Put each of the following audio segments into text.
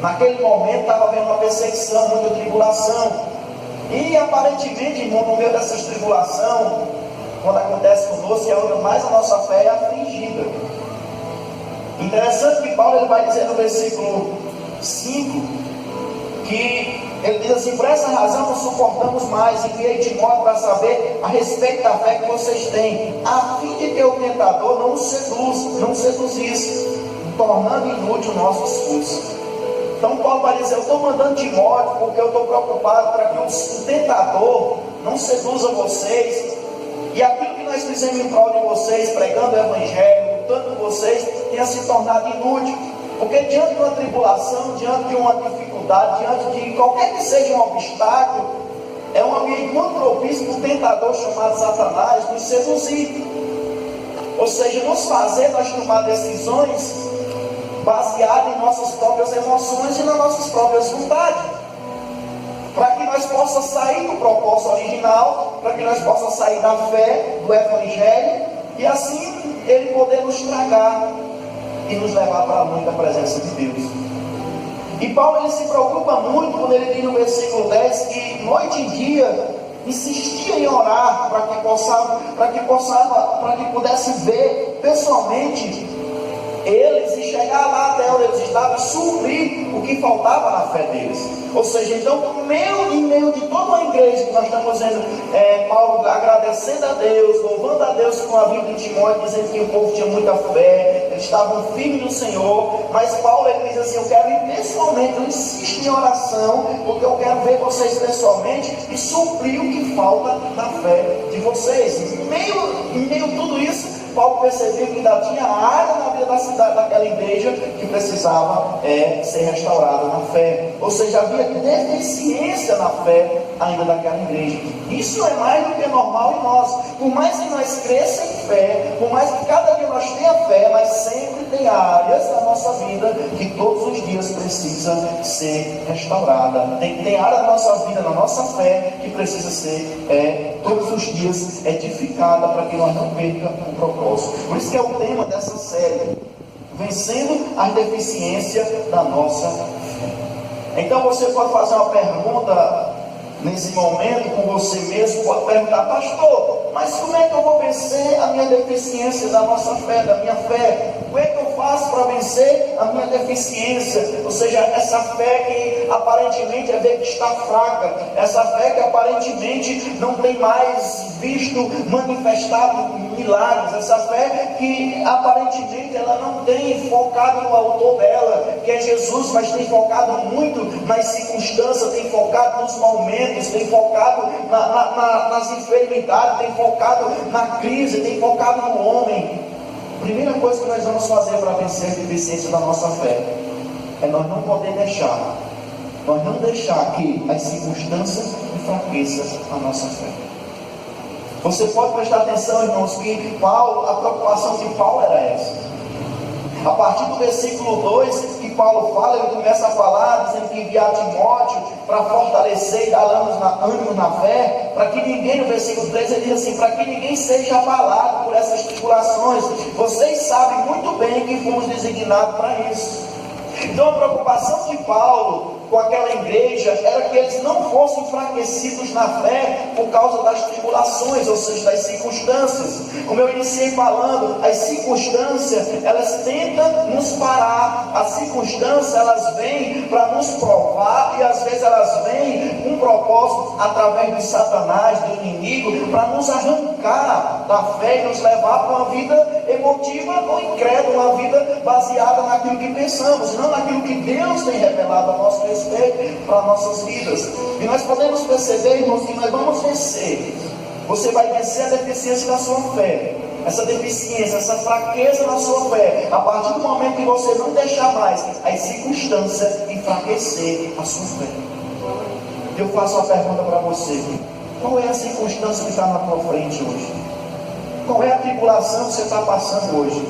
naquele momento estava havendo uma perseguição, muita tribulação. E aparentemente, irmão, no meio dessas tribulação, quando acontece conosco, é onde mais a nossa fé é afligida. Interessante que Paulo ele vai dizer no versículo 5, que ele diz assim: por essa razão não suportamos mais, enviei Timóteo para saber a respeito da fé que vocês têm, a fim de que o tentador não seduzisse, tornando inútil o nosso esforço. Então Paulo vai dizer: eu estou mandando Timóteo porque eu estou preocupado para que o tentador não seduza vocês, e aquilo que nós fizemos em prol de vocês, pregando o Evangelho, lutando com vocês, tenha se tornado inútil. Porque diante de uma tribulação, diante de uma dificuldade, diante de qualquer que seja um obstáculo, é um ambiente muito propício para o tentador chamado Satanás nos seduzir, ou seja, nos fazer nós tomar decisões baseadas em nossas próprias emoções e nas nossas próprias vontades, para que nós possamos sair do propósito original, para que nós possamos sair da fé, do Evangelho, e assim ele poder nos tragar e nos levar para longe da presença de Deus. E Paulo ele se preocupa muito quando ele diz no versículo 10 que noite e dia insistia em orar para que pudesse ver pessoalmente eles e chegar lá até onde eles estavam e suprir o que faltava na fé deles. Ou seja, então, em meio de toda a igreja que nós estamos vendo, Paulo agradecendo a Deus, louvando a Deus com a vida de Timóteo, dizendo que o povo tinha muita fé, eles estavam firmes no Senhor. Mas Paulo ele diz assim: eu quero ir pessoalmente, eu insisto em oração, porque eu quero ver vocês pessoalmente e suprir o que falta na fé de vocês. Em meio a tudo isso, Paulo percebeu que ainda tinha área na vida da cidade, daquela igreja, que precisava ser restaurada na fé. Ou seja, havia deficiência na fé ainda daquela igreja. Isso é mais do que normal em nós. Por mais que nós cresçamos em fé, por mais que cada dia nós tenhamos fé, mas sempre tem áreas da nossa vida que todos os dias precisa ser restaurada. Tem área da nossa vida, na nossa fé, que precisa ser todos os dias edificada, para que nós não percamos o propósito. Por isso que é o tema dessa série: vencendo as deficiências da nossa fé. Então você pode fazer uma pergunta nesse momento com você mesmo, pode perguntar: pastor, mas como é que eu vou vencer a minha deficiência da nossa fé, da minha fé? Como é que eu faço para vencer a minha deficiência? Ou seja, essa fé que aparentemente é ver que está fraca, essa fé que aparentemente não tem mais visto manifestado milagres, essa fé que aparentemente ela não tem focado no autor dela, que é Jesus, mas tem focado muito nas circunstâncias, tem focado nos momentos, tem focado nas enfermidades, tem focado na crise, tem focado no homem. A primeira coisa que nós vamos fazer para vencer a deficiência da nossa fé é nós não deixar que as circunstâncias enfraqueçam a nossa fé. Você pode prestar atenção, irmãos, que a preocupação de Paulo era essa. A partir do versículo 2, que Paulo fala, ele começa a falar, dizendo que enviar Timóteo para fortalecer e dar ânimo na fé, para que ninguém, no versículo 3, ele diz assim: para que ninguém seja abalado por essas tribulações. Vocês sabem muito bem que fomos designados para isso. Então a preocupação de Paulo com aquela igreja era que eles não fossem enfraquecidos na fé por causa das tribulações, ou seja, das circunstâncias. Como eu iniciei falando, as circunstâncias elas tentam nos parar, as circunstâncias elas vêm para nos provar, e às vezes elas vêm com um propósito através de Satanás, do inimigo, para nos arrancar da fé e nos levar para uma vida emotiva ou incrédula, uma vida baseada naquilo que pensamos, não naquilo que Deus tem revelado a nosso respeito para nossas vidas. E nós podemos perceber, irmãos, que nós vamos vencer. Você vai vencer a deficiência da sua fé, essa deficiência, essa fraqueza na sua fé, a partir do momento que você não deixar mais as circunstâncias enfraquecer a sua fé. Eu faço uma pergunta para você: qual é a circunstância que está na tua frente hoje? Qual é a tribulação que você está passando hoje?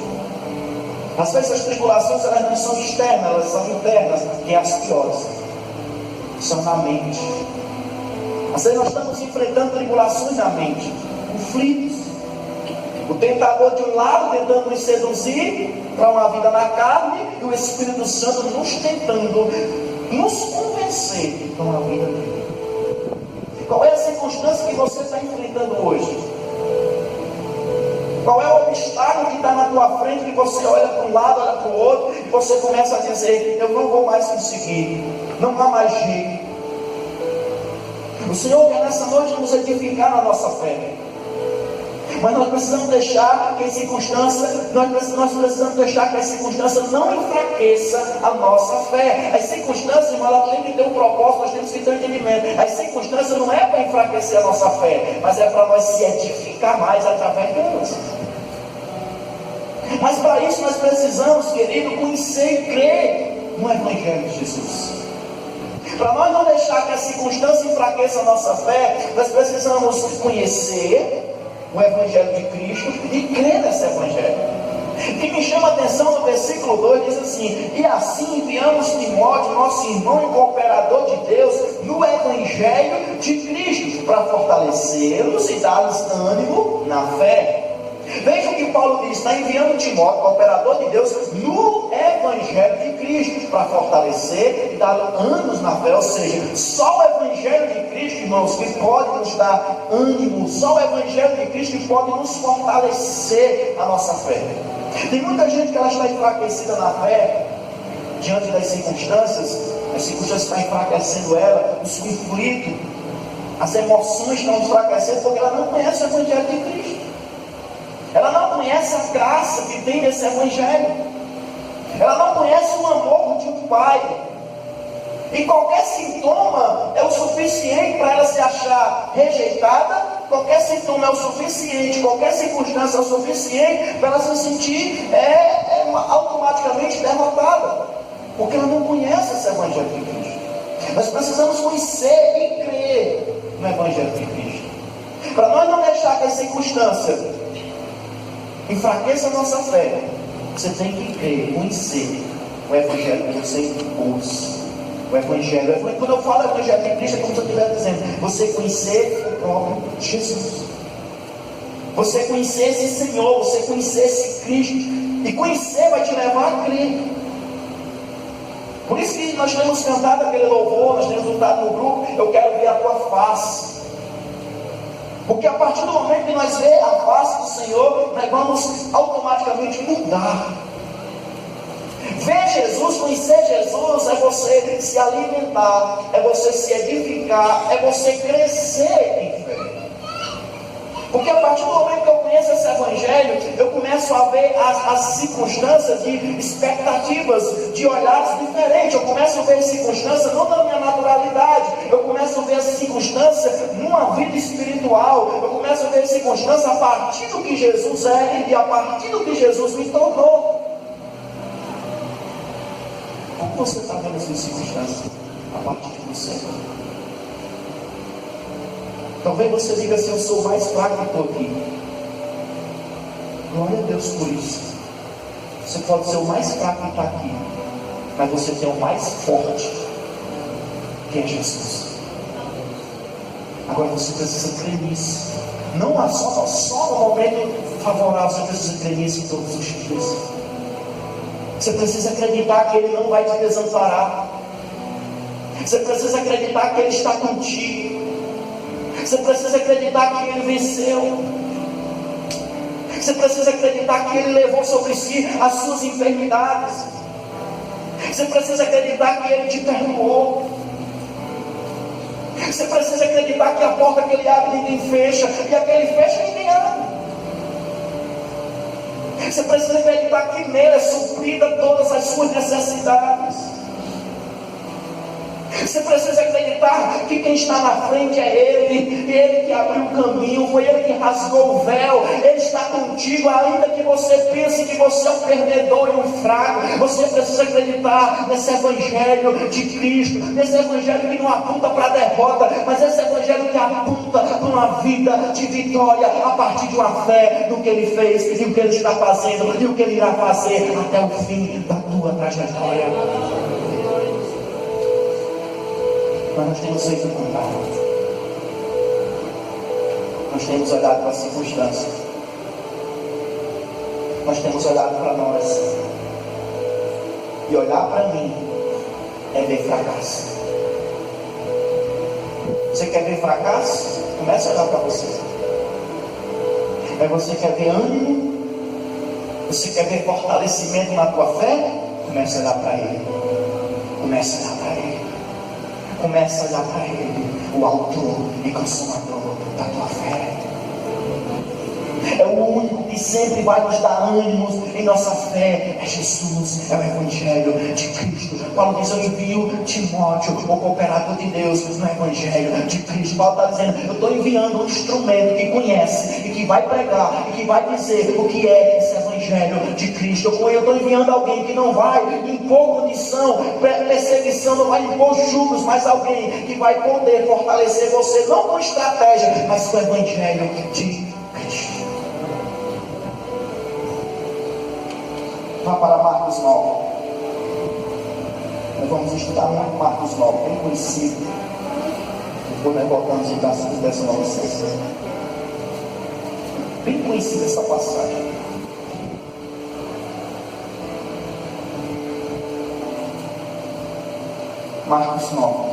Às vezes as tribulações elas não são externas, elas são internas, que é as piores. São na mente. Às vezes nós estamos enfrentando tribulações na mente, conflitos. O tentador de um lado tentando nos seduzir para uma vida na carne, e o Espírito Santo nos tentando nos convencer para uma vida dele. Qual é a circunstância que você está enfrentando hoje? Qual é o obstáculo que está na tua frente, que você olha para um lado, olha para o outro, e você começa a dizer: eu não vou mais conseguir, não há mais jeito. O Senhor quer nessa noite nos edificar na nossa fé. Mas nós precisamos deixar que a circunstância, nós precisamos deixar que a circunstância não enfraqueça a nossa fé. As circunstâncias, irmão, ela tem que ter um propósito, nós temos que ter um entendimento. As circunstâncias não é para enfraquecer a nossa fé, mas é para nós se edificar mais através delas. Mas para isso nós precisamos, querido, conhecer e crer no Evangelho de Jesus. Para nós não deixar que a circunstância enfraqueça a nossa fé, nós precisamos conhecer o Evangelho de Cristo e crer nesse Evangelho. O que me chama a atenção no versículo 2 diz assim: e assim enviamos Timóteo, nosso irmão e cooperador de Deus, no Evangelho de Cristo, para fortalecê-los e dar-lhes ânimo na fé. Veja o que Paulo diz: está enviando Timóteo, cooperador de Deus, no Evangelho de Cristo, para fortalecer e dar ânimos na fé. Ou seja, só o Evangelho de Cristo, irmãos, que pode nos dar ânimo, só o Evangelho de Cristo que pode nos fortalecer a nossa fé. Tem muita gente que ela está enfraquecida na fé, diante das circunstâncias, as circunstâncias estão enfraquecendo ela, os conflitos, as emoções estão enfraquecendo, porque ela não conhece o Evangelho de Cristo. Ela não conhece a graça que tem nesse Evangelho. Ela não conhece o amor de um pai. E qualquer sintoma é o suficiente para ela se achar rejeitada. Qualquer sintoma é o suficiente, qualquer circunstância é o suficiente para ela se sentir automaticamente derrotada, porque ela não conhece esse Evangelho de Cristo. Nós precisamos conhecer e crer no Evangelho de Cristo, para nós não deixar que a circunstância enfraqueça a nossa fé. Você tem que crer, conhecer o Evangelho que você ouça. O Evangelho, quando eu falo Evangelho de Cristo, é como se eu estivesse dizendo: você conhecer o próprio Jesus, você conhecer esse Senhor, você conhecer esse Cristo. E conhecer vai te levar a crer. Por isso que nós temos cantado aquele louvor, nós temos lutado no grupo: eu quero ver a tua face. Porque a partir do momento que nós vemos a face do Senhor, nós vamos automaticamente mudar. Ver Jesus, conhecer Jesus, é você se alimentar, é você se edificar, é você crescer em fé. Porque a partir do momento que eu conheço esse Evangelho, eu começo a ver as circunstâncias de expectativas, de olhares diferentes. Eu começo a ver as circunstâncias não da minha naturalidade, eu começo a ver as circunstâncias numa vida espiritual. Eu começo a ver as circunstâncias a partir do que Jesus é e a partir do que Jesus me tornou. Como você está vendo essas circunstâncias a partir de você? Talvez você diga assim: eu sou o mais fraco que estou aqui. Glória a Deus por isso. Você pode ser o mais fraco que está aqui, mas você tem o mais forte, que é Jesus. Agora você precisa crer nisso. Não só no momento favorável, você precisa crer nisso todos os dias. Você precisa acreditar que Ele não vai te desamparar. Você precisa acreditar que Ele está contigo. Você precisa acreditar que Ele venceu. Você precisa acreditar que Ele levou sobre si as suas enfermidades. Você precisa acreditar que Ele te perdoou. Você precisa acreditar que a porta que Ele abre ninguém fecha, e a que Ele fecha ninguém abre. Você precisa acreditar que nele é suprida todas as suas necessidades. Você precisa acreditar que quem está na frente é Ele, e Ele que abriu o caminho, foi Ele que rasgou o véu. Ele está contigo, ainda que você pense que você é um perdedor e um fraco. Você precisa acreditar nesse Evangelho de Cristo, nesse Evangelho que não aponta para a derrota, mas esse Evangelho que aponta para uma vida de vitória, a partir de uma fé no que Ele fez, e o que Ele está fazendo, e o que Ele irá fazer até o fim da tua trajetória. Mas nós temos feito o contrário. Nós temos olhado para as circunstâncias nós temos olhado para nós. E olhar para mim é ver fracasso. Você quer ver fracasso? Comece a olhar para você. Mas você quer ver ânimo? Você quer ver fortalecimento na tua fé? Comece a olhar para Ele. Comece a olhar para Ele. Comece a olhar para Ele, o autor e consumador da tua fé. É o único que sempre vai nos dar ânimos em nossa fé. É Jesus, é o Evangelho de Cristo. Paulo diz: eu envio Timóteo, o cooperador de Deus, no Evangelho de Cristo. Paulo está dizendo: eu estou enviando um instrumento que conhece e que vai pregar e que vai dizer o que é esse Evangelho de Cristo. Eu estou enviando alguém que não vai impor condição, perseguição, não vai impor julgos, mas alguém que vai poder fortalecer você, não com estratégia, mas com o Evangelho de Cristo. Vá para Marcos 9. Nós vamos estudar muito Marcos 9, bem conhecido. Depois nós voltamos em Taços 19:6. Bem conhecida essa passagem. Marcos 9,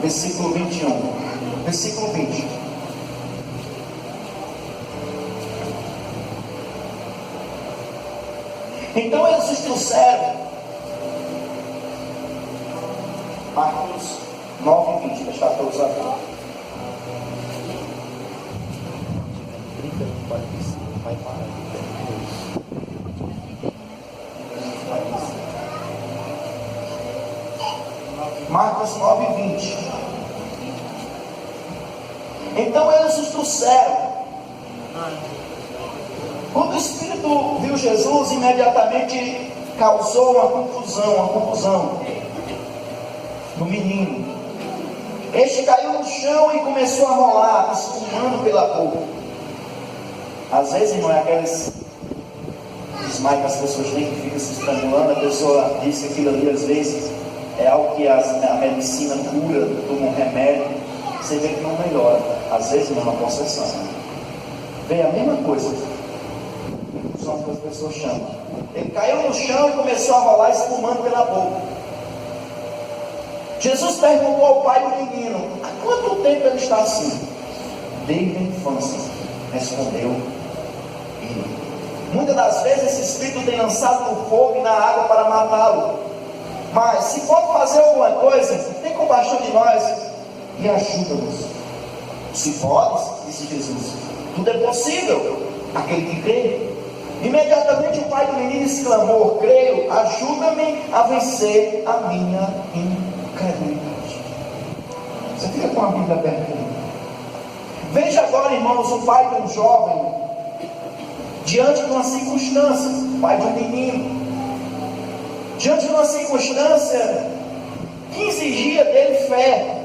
versículo 21, versículo 20. Então eles os trouxeram. Marcos 9, 20. Deixa eu todos aqui. Vai parar. Marcos 9, 20. Então eles os trouxeram. Quando o Espírito viu Jesus, imediatamente causou uma confusão no menino. Este caiu no chão e começou a rolar, espumando pela boca. Às vezes, irmão, é aqueles desmaios que as pessoas têm, que ficam se estrangulando. A pessoa diz que aquilo ali, às vezes, é algo que a medicina cura, toma um remédio, você vê que não melhora. Às vezes, não é uma possessão. Vem a mesma coisa. São que as pessoas chamam. Ele caiu no chão e começou a rolar, espumando pela boca. Jesus perguntou ao pai do menino: há quanto tempo ele está assim? Desde a infância, respondeu ele. Muitas das vezes esse espírito tem lançado no fogo e na água para matá-lo. Mas se pode fazer alguma coisa, tem compaixão de nós e ajuda-nos. Se podes, disse Jesus, tudo é possível aquele que crê. Imediatamente o pai do menino exclamou: creio, ajuda-me a vencer a minha incredulidade. Você fica com a Bíblia aberta. Veja agora, irmãos, o pai de um jovem diante de uma circunstância, pai de um menino, diante de uma circunstância que exigia dele fé.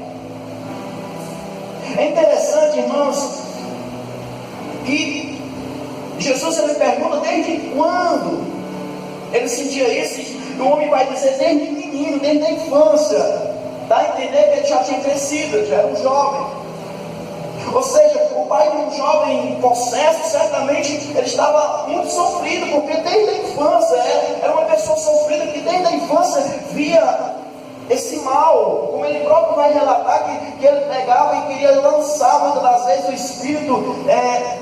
É interessante, irmãos, que Jesus, ele pergunta desde quando ele sentia isso, e o homem vai dizer desde menino, desde a infância. Dá a entender que ele já tinha crescido, ele já era um jovem. Ou seja, o pai de um jovem possesso, certamente ele estava muito sofrido, porque desde a infância, era uma pessoa sofrida que desde a infância via esse mal, como ele próprio vai relatar, que ele pegava e queria lançar, muitas das vezes o Espírito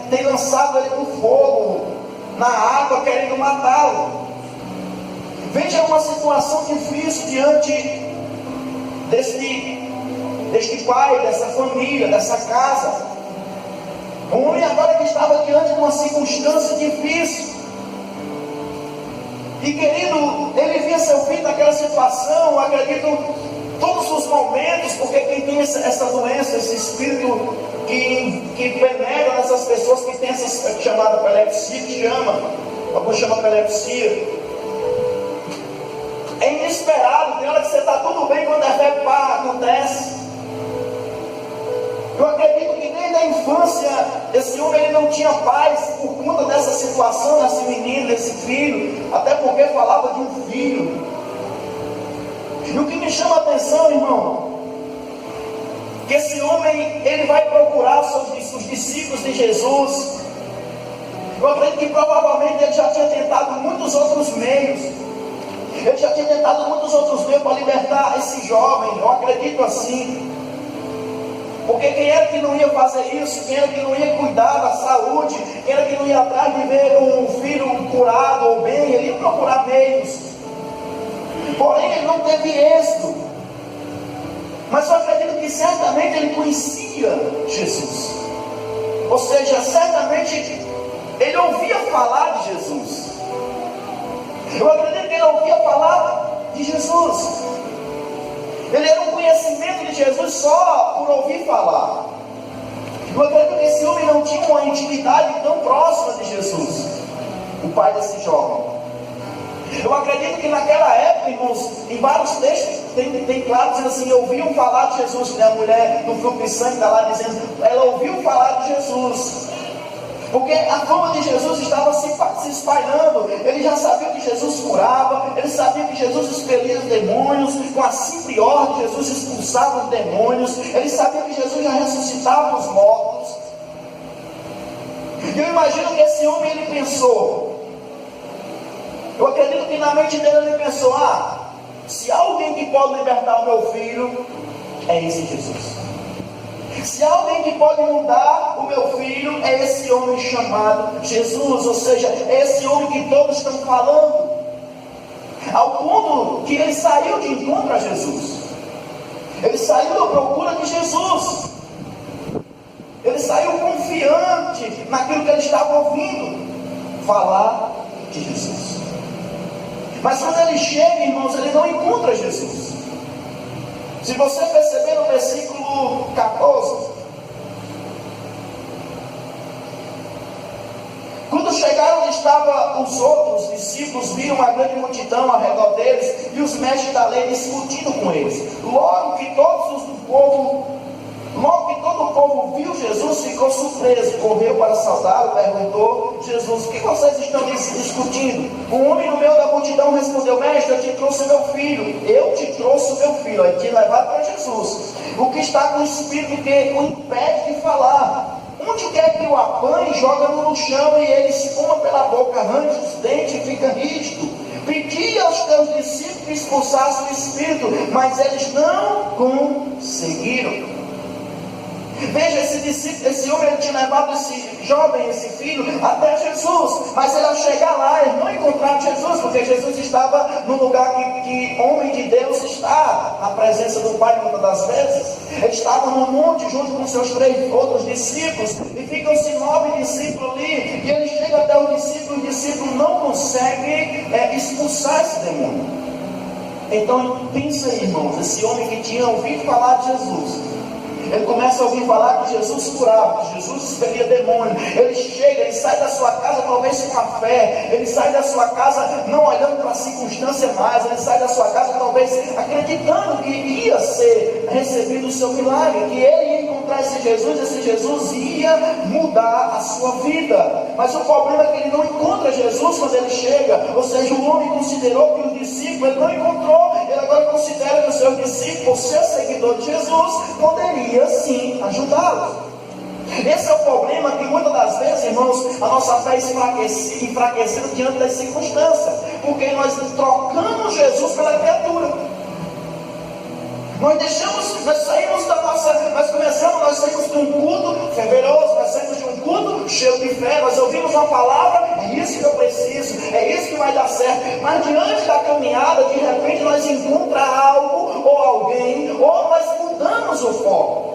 tem lançado ele no fogo, na água, querendo matá-lo. Veja uma situação difícil diante deste pai, dessa família, dessa casa. Um homem agora que estava diante de uma circunstância difícil. E querido, ele via seu filho naquela situação, acredito, todos os momentos, porque quem tem essa doença, esse espírito que penetra nessas pessoas que tem essa chamada epilepsia, que chama, alguns chamam epilepsia, é inesperado. Tem hora que você está tudo bem, quando a fé acontece. Eu acredito que desde a infância esse homem ele não tinha paz por conta dessa situação, desse menino, desse filho, até porque falava de um filho. E o que me chama a atenção, irmão, que esse homem, ele vai procurar os discípulos de Jesus. Eu acredito que provavelmente ele já tinha tentado muitos outros meios. Ele já tinha tentado muitos outros meios para libertar esse jovem. Eu acredito assim. Porque quem era que não ia fazer isso? Quem era que não ia cuidar da saúde? Quem era que não ia atrás de ver um filho curado ou bem? Ele ia procurar meios. Porém, ele não teve êxito. Mas eu acredito que certamente ele conhecia Jesus. Ou seja, certamente ele ouvia falar de Jesus. Eu acredito que ele ouvia falar de Jesus. Ele era um conhecimento de Jesus só por ouvir falar. Eu acredito que esse homem não tinha uma intimidade tão próxima de Jesus, o pai desse jovem. Eu acredito que naquela época, irmãos, em vários textos tem claro dizendo assim, ouviam falar de Jesus, né? A mulher do fluxo de sangue está lá dizendo, ela ouviu falar de Jesus. Porque a fama de Jesus estava se espalhando. Ele já sabia que Jesus curava. Ele sabia que Jesus expelia os demônios. Com a simples ordem, Jesus expulsava os demônios. Ele sabia que Jesus já ressuscitava os mortos. E eu imagino que esse homem, ele pensou. Eu acredito que na mente dele ele pensou, se há alguém que pode libertar o meu filho, é esse Jesus. Se há alguém que pode mudar o meu filho, é esse homem chamado Jesus. Ou seja, é esse homem que todos estão falando. Ao ponto que ele saiu de encontro a Jesus. Ele saiu à procura de Jesus. Ele saiu confiante naquilo que ele estava ouvindo falar de Jesus. Mas quando ele chega, irmãos, ele não encontra Jesus. Se você perceber no versículo 14, quando chegaram onde estavam os outros discípulos, viram uma grande multidão ao redor deles e os mestres da lei discutindo com eles. Logo que todo o povo viu Jesus, ficou surpreso, correu para saudá-lo, perguntou: Jesus, o que vocês estão discutindo? Um homem no meio da multidão respondeu: Mestre, eu te trouxe meu filho. Eu te trouxe o meu filho. Aí tinha levado para Jesus. O que está com o espírito que o impede de falar. Onde quer que o apanhe, joga-no no chão e ele espuma pela boca, arranca os dentes e fica rígido. Pedi aos teus discípulos que expulsassem o espírito, mas eles não conseguiram. Veja, esse homem, ele tinha levado esse jovem, esse filho, até Jesus. Mas ele, ao chegar lá, ele não encontrava Jesus, porque Jesus estava no lugar que homem de Deus está, na presença do Pai muitas das vezes. Ele estava no monte junto com seus 3 outros discípulos, e ficam-se 9 discípulos ali, e ele chega até o discípulo não consegue expulsar esse demônio. Então pensa aí, irmãos, esse homem que tinha ouvido falar de Jesus, ele começa a ouvir falar que Jesus curava, que Jesus expelia demônio. Ele chega, ele sai da sua casa talvez com a fé. Ele sai da sua casa não olhando para a circunstância mais. Ele sai da sua casa talvez acreditando que ia ser recebido o seu milagre, que ele ia encontrar esse Jesus ia mudar a sua vida. Mas o problema é que ele não encontra Jesus quando ele chega. Ou seja, o homem considerou que o discípulo ele não encontrou. Ele agora considera que o seu discípulo, o seu seguidor de Jesus, poderia sim ajudá-lo. Esse é o problema, que muitas das vezes, irmãos, a nossa fé enfraquecendo diante das circunstâncias, porque nós trocamos Jesus pela criatura. Nós saímos de um culto fervoroso, nós saímos de um culto cheio de fé, nós ouvimos uma palavra, é isso que eu preciso, é isso que vai dar certo. Mas diante da caminhada, de repente nós encontramos algo ou alguém, ou nós mudamos o foco.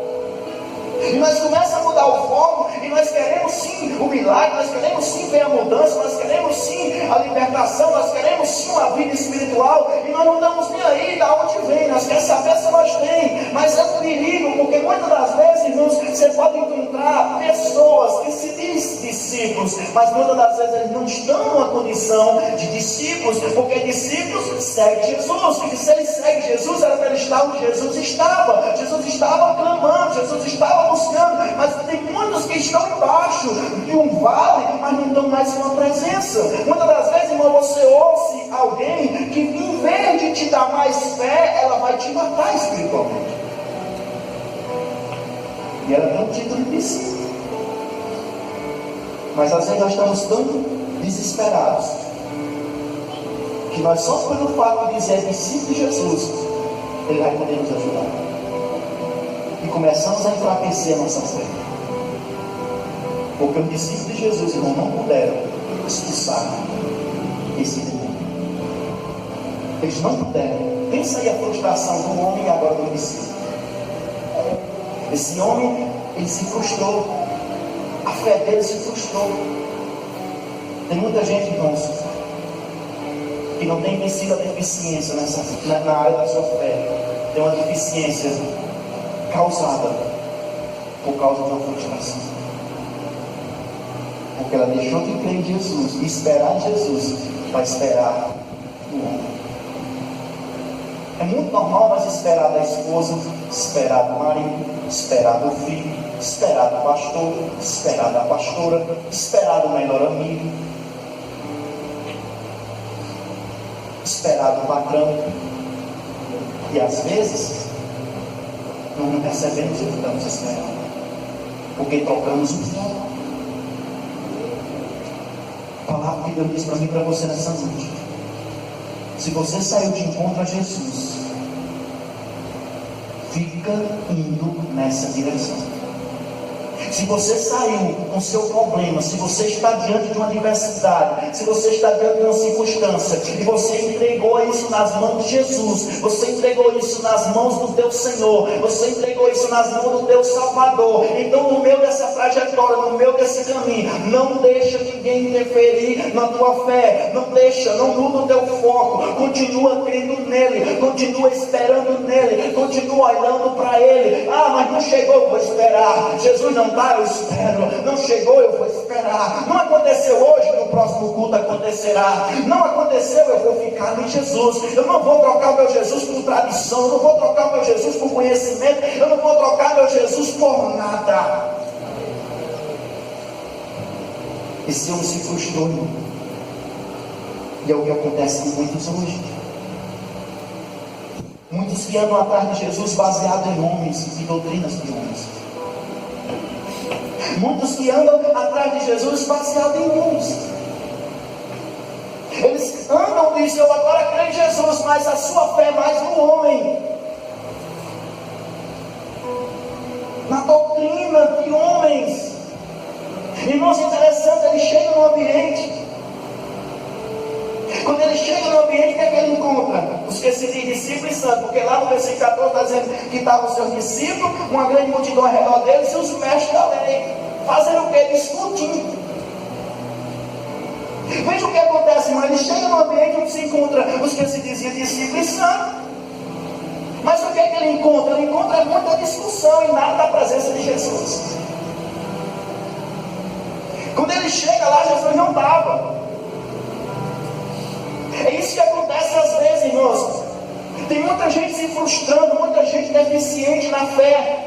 E nós começamos a mudar o foco, e nós queremos sim o milagre, nós queremos sim ver a mudança, nós queremos sim a libertação, nós queremos sim uma vida espiritual, e nós não estamos nem aí de onde vem, nós queremos saber se nós temos. Mas é um perigo, porque muitas das vezes, irmãos, você pode encontrar pessoas que se dizem discípulos, mas muitas das vezes eles não estão numa condição de discípulos, porque discípulos seguem Jesus, e se eles seguem Jesus, era para ele estar onde Jesus estava clamando, Jesus estava buscando. Mas tem muitos que estão embaixo de um vale, mas não estão mais com a presença. Muitas das vezes, irmão, você ouve alguém que em vez de te dar mais fé, ela vai te matar espiritualmente. discípulo. Mas às vezes nós estamos tão desesperados que nós só pelo fato de dizer discípulo de Jesus, Ele vai poder nos ajudar. E começamos a enfraquecer a nossa fé. Porque os discípulos de Jesus, irmão, não puderam expulsar esse demônio. Eles não puderam. Pensa aí a frustração do homem e agora do discípulo. Esse homem, ele se frustrou. A fé dele se frustrou. Tem muita gente, irmãos, que não tem vencido a deficiência na área da sua fé. Tem uma deficiência causada por causa de uma frustração. Porque ela deixou de crer em Jesus e esperar em Jesus para esperar no homem. É muito normal nós esperar da esposa, esperar do marido, esperar do filho, esperar do pastor, esperar da pastora, esperar do melhor amigo, esperar do patrão. E às vezes nós não percebemos o que estamos esperando, porque trocamos o foco. A palavra que Deus diz para mim e para você nessa noite: se você saiu de encontro a Jesus, fica indo nessa direção. Se você saiu com seu problema, se você está diante de uma adversidade, se você está diante de uma circunstância, e você entregou isso nas mãos de Jesus, você entregou isso nas mãos do teu Senhor, você entregou isso nas mãos do teu Salvador, então no meio dessa trajetória, no meio desse caminho, não deixa ninguém interferir na tua fé, não deixa, não muda o teu foco, continua crendo nele, continua esperando nele, continua olhando para ele. Ah, mas não chegou, eu vou esperar. Jesus não está, eu espero. Não chegou, eu vou esperar. Não aconteceu hoje, no próximo culto acontecerá. Não aconteceu, eu vou ficar em Jesus. Eu não vou trocar o meu Jesus por tradição, eu não vou trocar o meu Jesus por conhecimento, eu não vou trocar meu Jesus por nada. Esse homem se frustrou, e é o que acontece com muitos hoje. Muitos que andam atrás de Jesus baseado em homens e doutrinas de homens. Muitos que andam atrás de Jesus baseado em homens. Eles andam e dizem: eu agora creio em Jesus, mas a sua fé é mais no homem, na doutrina de homens. Irmãos, interessante, ele chega no ambiente. Quando ele chega no ambiente, o que é que ele encontra? Os que se dizem discípulos e santos, porque lá no versículo 14 está dizendo que estavam os seus discípulos, uma grande multidão ao redor deles e os mestres da lei, fazendo o que? Discutindo. Veja o que acontece, irmão. Ele chega no ambiente onde se encontra os que se diziam discípulos e santos, mas o que é que ele encontra? Ele encontra muita discussão e nada da presença de Jesus. Quando ele chega lá, Jesus não estava. É isso que acontece às vezes, irmãos. Tem muita gente se frustrando, muita gente deficiente na fé,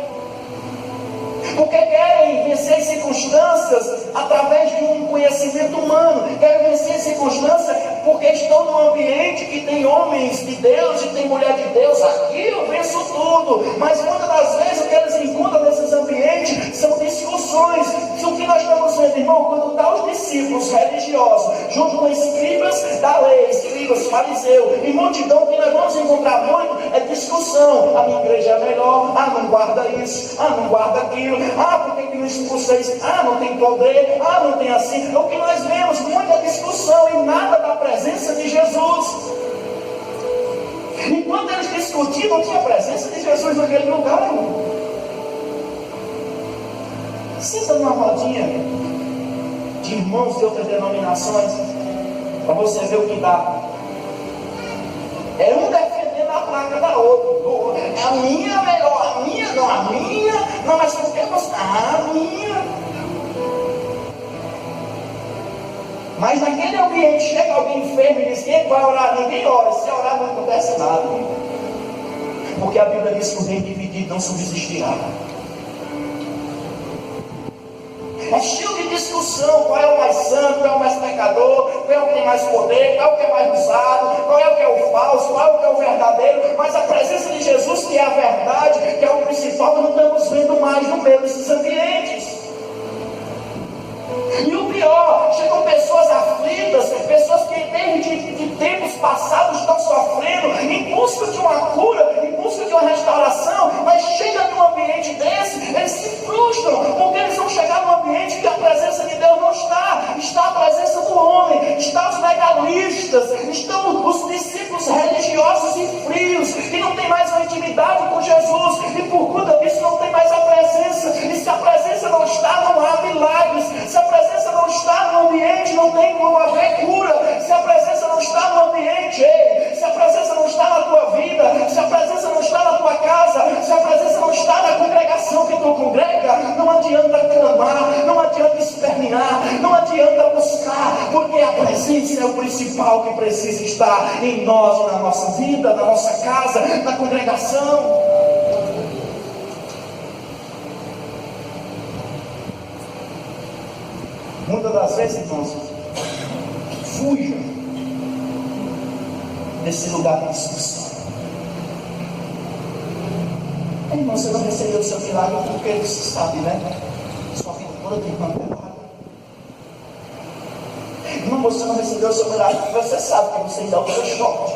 porque querem vencer circunstâncias através de um conhecimento humano, querem vencer circunstâncias porque estão num ambiente que tem homens de Deus e tem mulher de Deus. Aqui eu venço tudo, mas muitas das vezes o que eles encontram nesses ambientes são discussões. O que nós estamos vendo, irmão, quando estão os discípulos religiosos junto com escribas da lei, escribas, fariseus, e multidão, que nós vamos encontrar muito é discussão. A minha igreja é melhor, não guarda isso, não guarda aquilo, por que não expulsa isso, não tem poder, não tem assim. O que nós vemos, muita discussão e nada da presença de Jesus. Enquanto eles discutiam, não tinha a presença de Jesus naquele lugar, irmão. Senta numa rodinha de irmãos de outras denominações, para você ver o que dá. É um defendendo a placa da outra. A minha é melhor, a minha, não, mas por que você? A minha. Mas naquele ambiente chega alguém enfermo e diz: quem vai orar? Ninguém ora. Se orar não acontece nada. Porque a Bíblia diz que o reino dividido não subsistirá. É cheio de discussão: qual é o mais santo, qual é o mais pecador, qual é o que tem mais poder, qual é o que é mais usado, qual é o que é o falso, qual é o que é o verdadeiro. Mas a presença de Jesus, que é a verdade, que é o principal, nós não estamos vendo mais no meio desses ambientes. E o pior, chegam pessoas aflitas, pessoas que desde de tempos passados estão sofrendo, em busca de uma cura, em busca de uma restauração, mas chega num ambiente desse, eles se frustram, porque eles vão chegar num ambiente que a presença de Deus não está, está a presença do homem, está os legalistas, estão os discípulos religiosos e frios, que não tem mais uma intimidade com Jesus, e por conta disso não tem mais a presença, e se a presença não está, não há milagres, se a presença não está no ambiente, não tem como haver cura, se a presença não está no ambiente, se a presença não está na tua vida, se a presença não está na tua casa, se a presença não está na congregação que tu congrega, não adianta clamar, não adianta espernear, não adianta buscar, porque a presença é o principal que precisa estar em nós, na nossa vida, na nossa casa, na congregação. Muitas das vezes, irmãos, fuja desse lugar de discussão. Irmão, você não recebeu o seu milagre porque você sabe, né? Sua vida toda tem uma pegada. Irmão, você não recebeu o seu milagre porque você sabe que você ainda é o seu choque.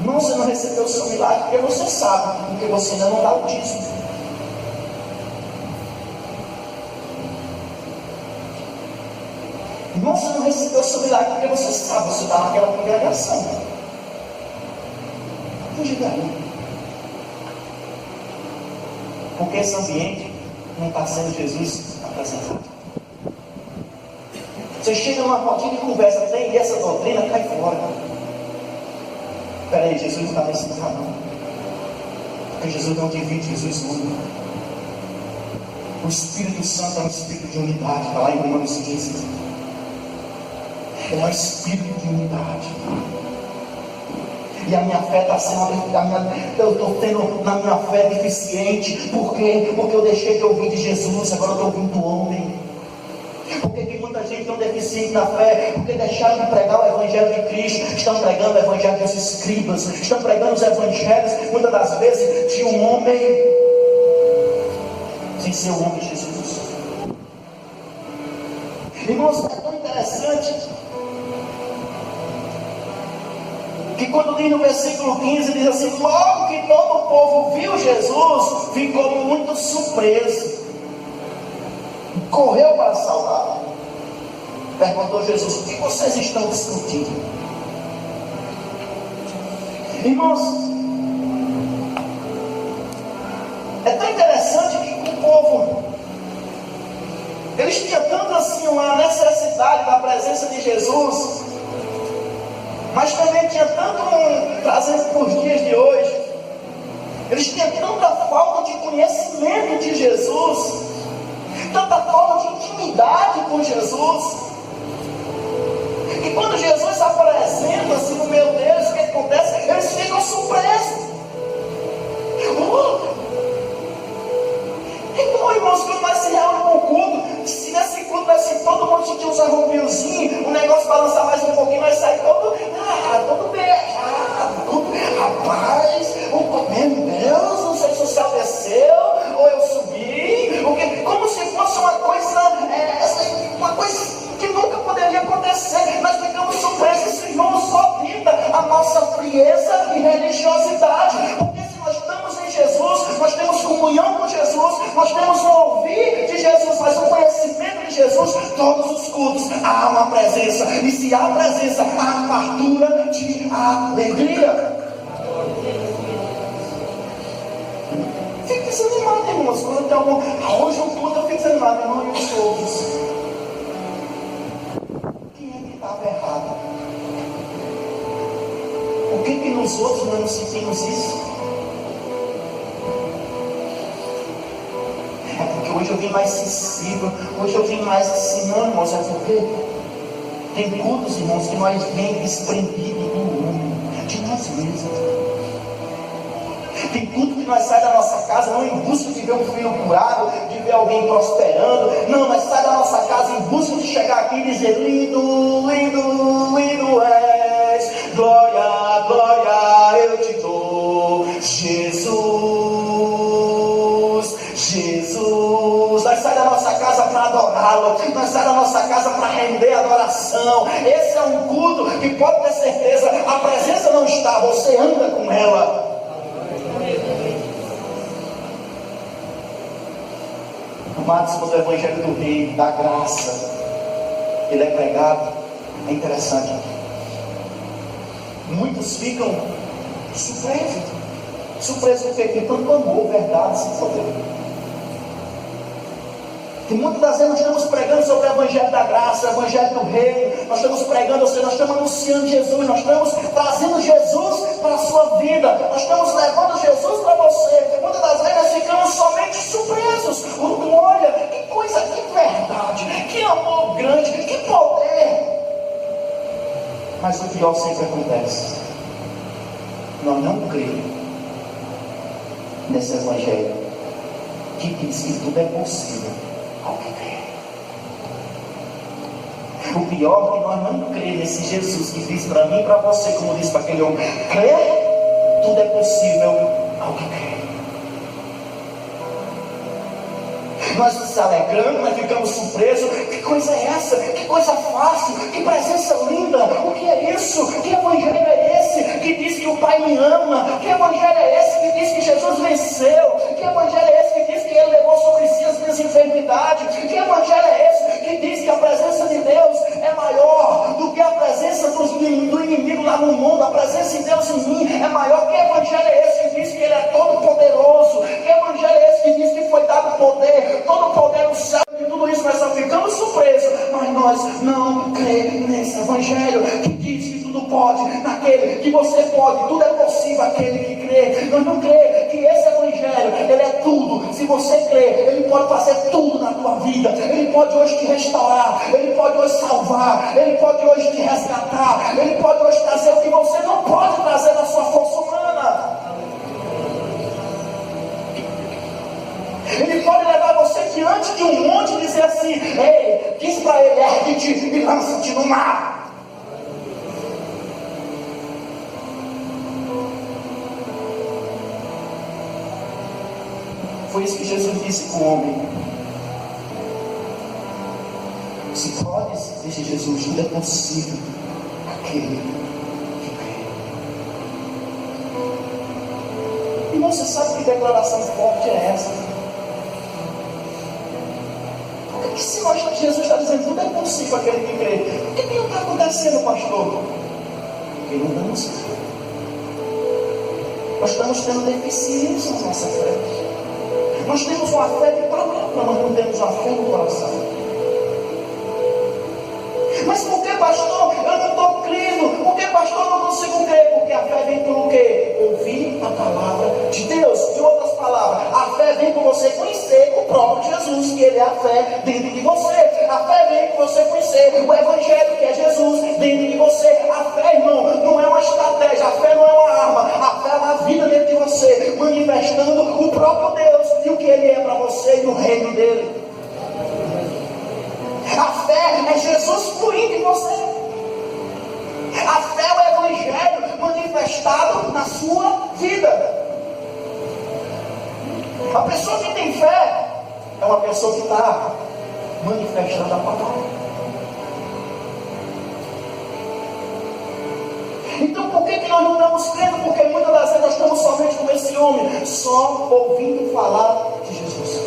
Irmão, você não recebeu o seu milagre porque você sabe, porque você ainda não dá o dízimo. Irmão, você não recebeu o seu milagre porque você sabe, você está naquela congregação. Não diga aí. Porque esse ambiente não está sendo Jesus apresentado. Você chega numa rodinha de conversa, tem essa doutrina, cai fora. Espera aí, Jesus não está nesse lugar não. Porque Jesus não divide, Jesus une. O Espírito Santo é um espírito de unidade, está lá em Romanos 15. É um espírito de unidade. E a minha fé está sendo, eu estou tendo na minha fé deficiente. Por quê? Porque eu deixei de ouvir de Jesus, agora eu estou ouvindo do homem. Por que muita gente tem um deficiente na fé? Porque deixaram de pregar o Evangelho de Cristo, estão pregando o Evangelho dos escribas, estão pregando os Evangelhos, muitas das vezes, de um homem, sem ser o homem Jesus. Irmãos, é tão interessante que quando diz no versículo 15, diz assim: logo que todo o povo viu Jesus, ficou muito surpreso, correu para saudar. Perguntou Jesus: o que vocês estão discutindo? Irmãos, é tão interessante que o povo, eles tinham tanto assim uma necessidade da presença de Jesus, mas também tinha tanto, trazendo para os dias de hoje, eles tinham tanta falta de conhecimento de Jesus, tanta falta de intimidade com Jesus, e quando Jesus se apresenta assim no meio deles, o que acontece? Eles ficam surpresos. Então, irmãos, quando nós se reúne com o culto, se nesse culto vai ser todo mundo sentir uns arrobiozinhos, o negócio balançar mais um pouquinho, nós saímos todo beijado, rapaz, meu Deus, não sei se o céu desceu, ou eu subi, como se fosse uma coisa que nunca poderia acontecer. Nós ficamos surpresos, esse irmão só pinta a nossa frieza e religiosidade, porque se nós estamos em Jesus, nós temos comunhão com Jesus, nós temos um ouvir de Jesus, mas um conhecimento de Jesus, todos os cultos há uma presença, e se há presença, há fartura de alegria. Fique desanimado, irmãos, quando tem algum, hoje um culto eu fico desanimado, irmão, e os outros? Quem é que estava errado? Por que nos outros nós não sentimos isso? É porque hoje eu vim mais sensível, hoje eu vim mais assim, não, irmãos, é porque tem cultos, irmãos, que nós vem desprendidos do homem, de nós mesmos. Tem culto que nós saímos da nossa casa não em busca de ver um filho curado, de ver alguém prosperando. Não, nós saímos da nossa casa em busca de chegar aqui e dizer: lindo, lindo, lindo és, glória, glória eu te dou, Jesus, Jesus. Nós saímos da nossa casa adoração. Esse é um culto que pode ter certeza, a presença não está, você anda com ela. Amados, quando o evangelho do reino, da graça, ele é pregado, é interessante. Muitos ficam surpresos porque tem tanto amor, verdade, sem poder. E muitas das vezes nós estamos pregando sobre o evangelho da graça, o evangelho do reino, nós estamos pregando, ou seja, nós estamos anunciando Jesus, nós estamos trazendo Jesus para a sua vida, nós estamos levando Jesus para você. Muitas das vezes nós ficamos somente surpresos. Olha, que coisa, que verdade, que amor grande, que poder. Mas o pior sempre acontece. Nós não cremos nesse evangelho que diz que tudo é possível ao que crê. O pior é que nós não cremos nesse Jesus que diz para mim e para você, como disse para aquele homem: crê, tudo é possível ao que crê. Nós nos alegramos, nós ficamos surpresos. Que coisa é essa? Que coisa fácil, que presença linda. O que é isso? Que evangelho é esse que diz que o Pai me ama? Que evangelho é esse que diz que Jesus venceu? Que evangelho é esse que diz que Ele levou sobre si as minhas enfermidades? Que evangelho é esse que diz que a presença de Deus é maior do que a presença do inimigo lá no mundo? A presença de Deus em mim é maior. Que evangelho é esse que diz que Ele é todo poderoso? Que evangelho é esse que diz que foi dado poder, todo o poder do céu? E tudo isso nós só ficamos surpresos, mas nós não cremos nesse evangelho que diz que tudo pode naquele que você pode, tudo é possível aquele que crê. Nós não cremos que esse evangelho, ele é tudo. Se você crê, ele pode fazer tudo na tua vida. Ele pode hoje te restaurar, ele pode hoje salvar, ele pode hoje te resgatar, ele pode hoje trazer o que você não pode trazer na sua força humana. Ele pode levar você diante de um monte e dizer assim: ei, diz para ele, ergue-te e lança-te no mar. Foi isso que Jesus disse com o homem. Se podes, disse Jesus, tudo é possível aquele que crê. Irmão, você sabe que declaração forte é essa? Por que se nós, Jesus está dizendo tudo é possível aquele que crê? Por que não está acontecendo, pastor? Porque não damos fé. Nós estamos tendo deficiência na nossa fé. Nós temos uma fé de problema, nós não temos uma fé no coração. Mas por que, pastor, eu não estou crendo? Por que, pastor, eu não consigo crer? Porque a fé vem por quê? Ouvir a palavra de Deus. Em outras palavras, a fé vem por você conhecer o próprio Jesus, que Ele é a fé dentro de você. A fé vem por você conhecer o Evangelho, que é Jesus, dentro de você. A fé, irmão, não é uma estratégia, a fé não é uma arma. A fé é uma vida dentro de você, manifestando o próprio Deus e o que Ele é para você e no reino dEle. A fé é Jesus fluindo em você. A fé é o Evangelho manifestado na sua vida. A pessoa que tem fé é uma pessoa que está manifestando a palavra. Então por que nós não estamos crendo? Porque muitas das vezes nós estamos somente como esse homem, só ouvindo falar de Jesus.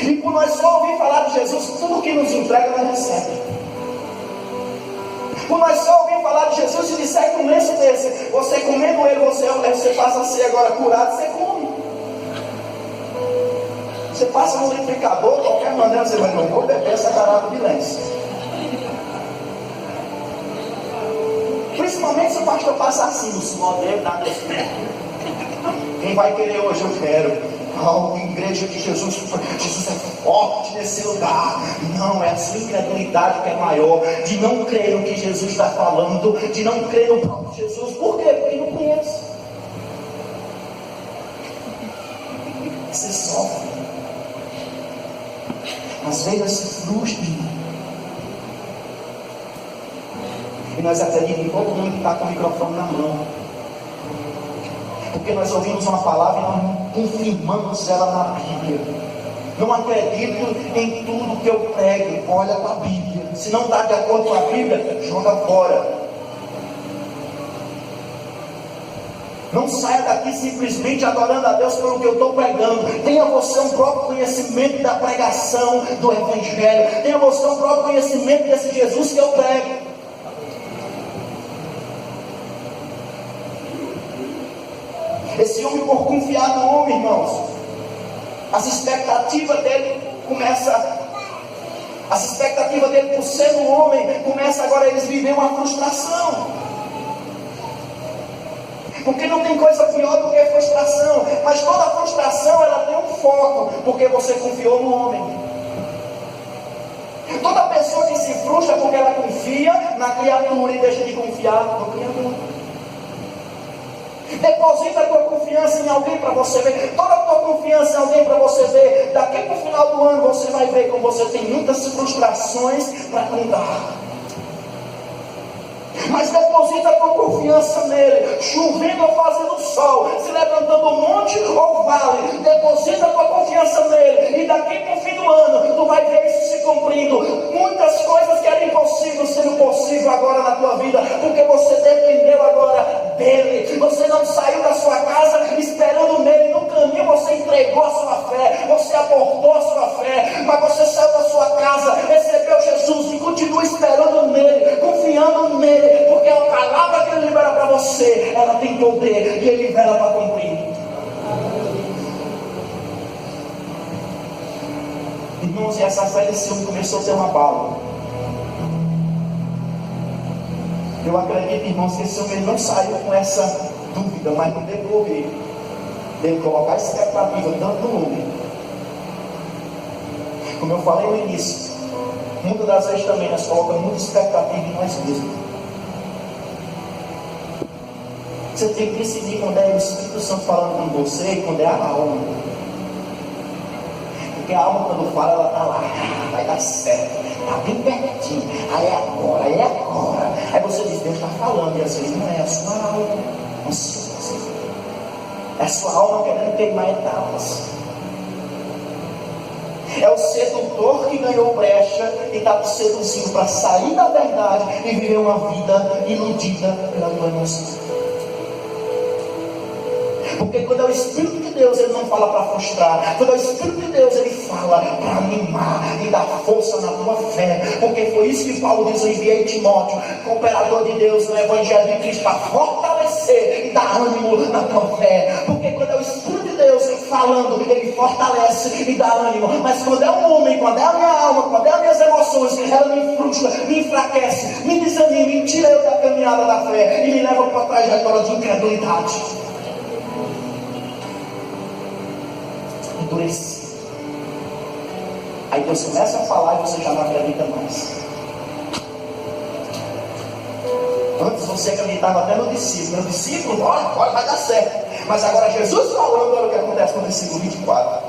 E por nós só ouvir falar de Jesus, tudo que nos entrega nós recebemos. Por nós só ouvir falar de Jesus, se disser que um lenço desse, você comendo ele, você passa a ser agora curado, você come. Você passa no liquidificador, de qualquer maneira você vai, não vou beber essa garrafa de lenço. Principalmente se o pastor passa assim, o suor dele dá nesse. Quem vai querer hoje? Eu quero. Oh, igreja de Jesus é forte nesse lugar. Não, é a sua incredulidade que é maior, de não crer no que Jesus está falando, de não crer no próprio Jesus. Por quê? Porque não conhece. Você sofre. Às vezes nós se frustram. E nós acreditamos em todo mundo que está com o microfone na mão. Porque nós ouvimos uma palavra e nós confirmamos ela na Bíblia. Não acredito em tudo que eu prego. Olha para a Bíblia. Se não está de acordo com a Bíblia, joga fora. Não saia daqui simplesmente adorando a Deus pelo que eu estou pregando. Tenha você um próprio conhecimento da pregação do Evangelho. Tenha você um próprio conhecimento desse Jesus que eu prego. Esse homem, por confiar no homem, irmãos, as expectativas dele por ser um homem, começa agora a eles viver uma frustração. Porque não tem coisa pior do que a frustração. Mas toda frustração, ela tem um foco, porque você confiou no homem. Toda pessoa que se frustra porque ela confia na criatura e deixa de confiar no Criador. Deposita a tua confiança em alguém para você ver. Toda a tua confiança em alguém para você ver. Daqui para o final do ano você vai ver como você tem muitas frustrações para contar. Mas deposita a tua confiança nele, chovendo ou fazendo sol, se levantando um monte ou vale. Deposita a tua confiança nele, e daqui para o fim do ano tu vai ver isso se cumprindo. Muitas coisas que eram impossíveis sendo possível agora na tua vida, porque você dependeu agora dele. Você não saiu da sua casa esperando nele. No caminho você entregou a sua fé, você abortou a sua fé, mas você saiu da sua casa, recebeu Jesus e continua esperando nele, confiando nele. Porque a palavra que ele libera para você, ela tem poder e ele libera para cumprir. Irmãos, e essa fé desse homem começou a ter uma bala. Eu acredito, irmãos, que esse homem não saiu com essa dúvida, mas no decorrer dele colocar expectativa tanto no homem. Como eu falei no início, muitas das vezes também nós colocamos muita expectativa em nós mesmos. Você tem que decidir quando é o Espírito Santo falando com você e quando é a alma. Porque a alma, quando fala, ela está lá, vai dar certo, está bem pertinho, aí é agora, aí é agora. Aí você diz, Deus está falando, e às vezes não é a sua alma ansiosa, é a sua alma querendo queimar etapas. É o sedutor que ganhou brecha e está te seduzindo para sair da verdade e viver uma vida iludida pela tua emoção. Porque quando é o Espírito de Deus, ele não fala para frustrar. Quando é o Espírito de Deus, ele fala para animar e dar força na tua fé. Porque foi isso que Paulo diz: eu enviei Timóteo, cooperador de Deus no Evangelho de Cristo, para fortalecer e dar ânimo na tua fé. Porque quando é o Espírito de Deus falando, ele fortalece e dá ânimo. Mas quando é um homem, quando é a minha alma, quando é as minhas emoções, ela me frustra, me enfraquece, me desanima, me tira eu da caminhada da fé e me leva para a trajetória de incredulidade. Endurecido. Aí Deus começa a falar e você já não acredita mais. Antes você acreditava até no discípulo. No discípulo, olha, vai dar certo. Mas agora Jesus falando, olha o que acontece no versículo 24.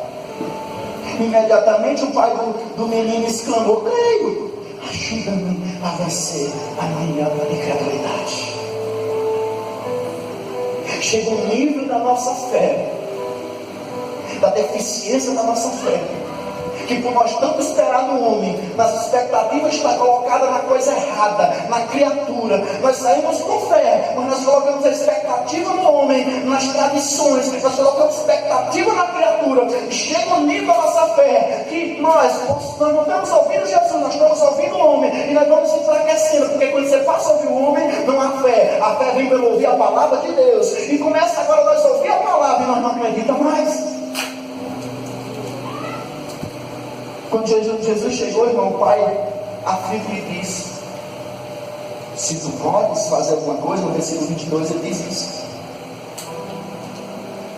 Imediatamente o pai do menino exclamou: creio, ajuda-me a vencer a minha incredulidade. Chega um nível da nossa fé, da deficiência da nossa fé, que por nós tanto esperar no homem, nas expectativas está colocada na coisa errada, na criatura. Nós saímos com fé, mas nós colocamos a expectativa no homem, nas tradições, nós colocamos expectativa na criatura. Chega um nível da nossa fé que nós não estamos ouvindo Jesus, nós estamos ouvindo o homem, e nós vamos enfraquecendo, porque quando você passa a ouvir o homem, não há fé. A fé vem pelo ouvir a palavra de Deus, e começa agora nós ouvir a palavra e nós não acreditamos mais. Quando Jesus chegou, irmão, o pai aflito lhe disse: se tu podes fazer alguma coisa, no versículo 22 ele diz isso.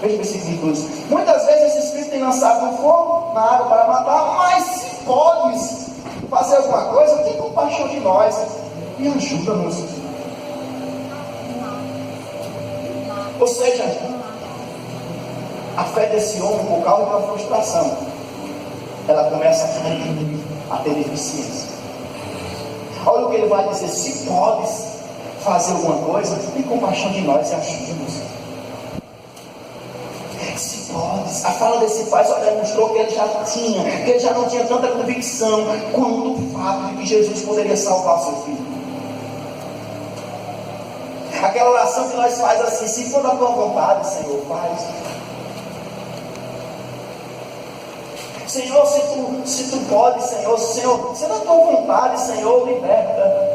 Veja o versículo 22. Muitas vezes esse espírito tem lançado no fogo, na água para matar, mas se podes fazer alguma coisa, tem compaixão de nós e ajuda-nos. Ou seja, a fé desse homem, por causa da frustração, ela começa a ter deficiência. Olha o que ele vai dizer: se podes fazer alguma coisa, tem compaixão de nós e ajuda-nos. Se podes A fala desse pai só demonstrou que ele já não tinha tanta convicção quanto o fato de que Jesus poderia salvar seu filho. Aquela oração que nós faz assim: se for da tua vontade, Senhor, faz. Senhor, se tu pode, Senhor, se é da tua vontade, Senhor, liberta.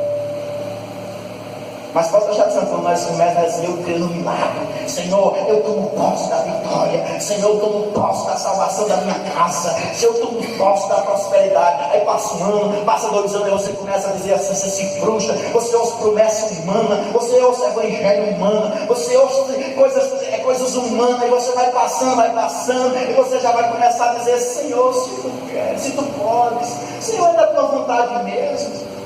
Mas pode deixar de Santo, quando nós começamos assim: eu creio no milagre, Senhor, eu tomo posse da vitória, Senhor, eu tomo posse da salvação da minha casa, Senhor, eu tomo posse da prosperidade. Aí passa um ano, passa 2 anos, e você começa a dizer assim: você se frustra, você ouve promessas humanas, você ouve evangelho humano, você ouve coisas humanas, e você vai passando, e você já vai começar a dizer: Senhor, se tu queres, se tu podes, Senhor, é da tua vontade mesmo.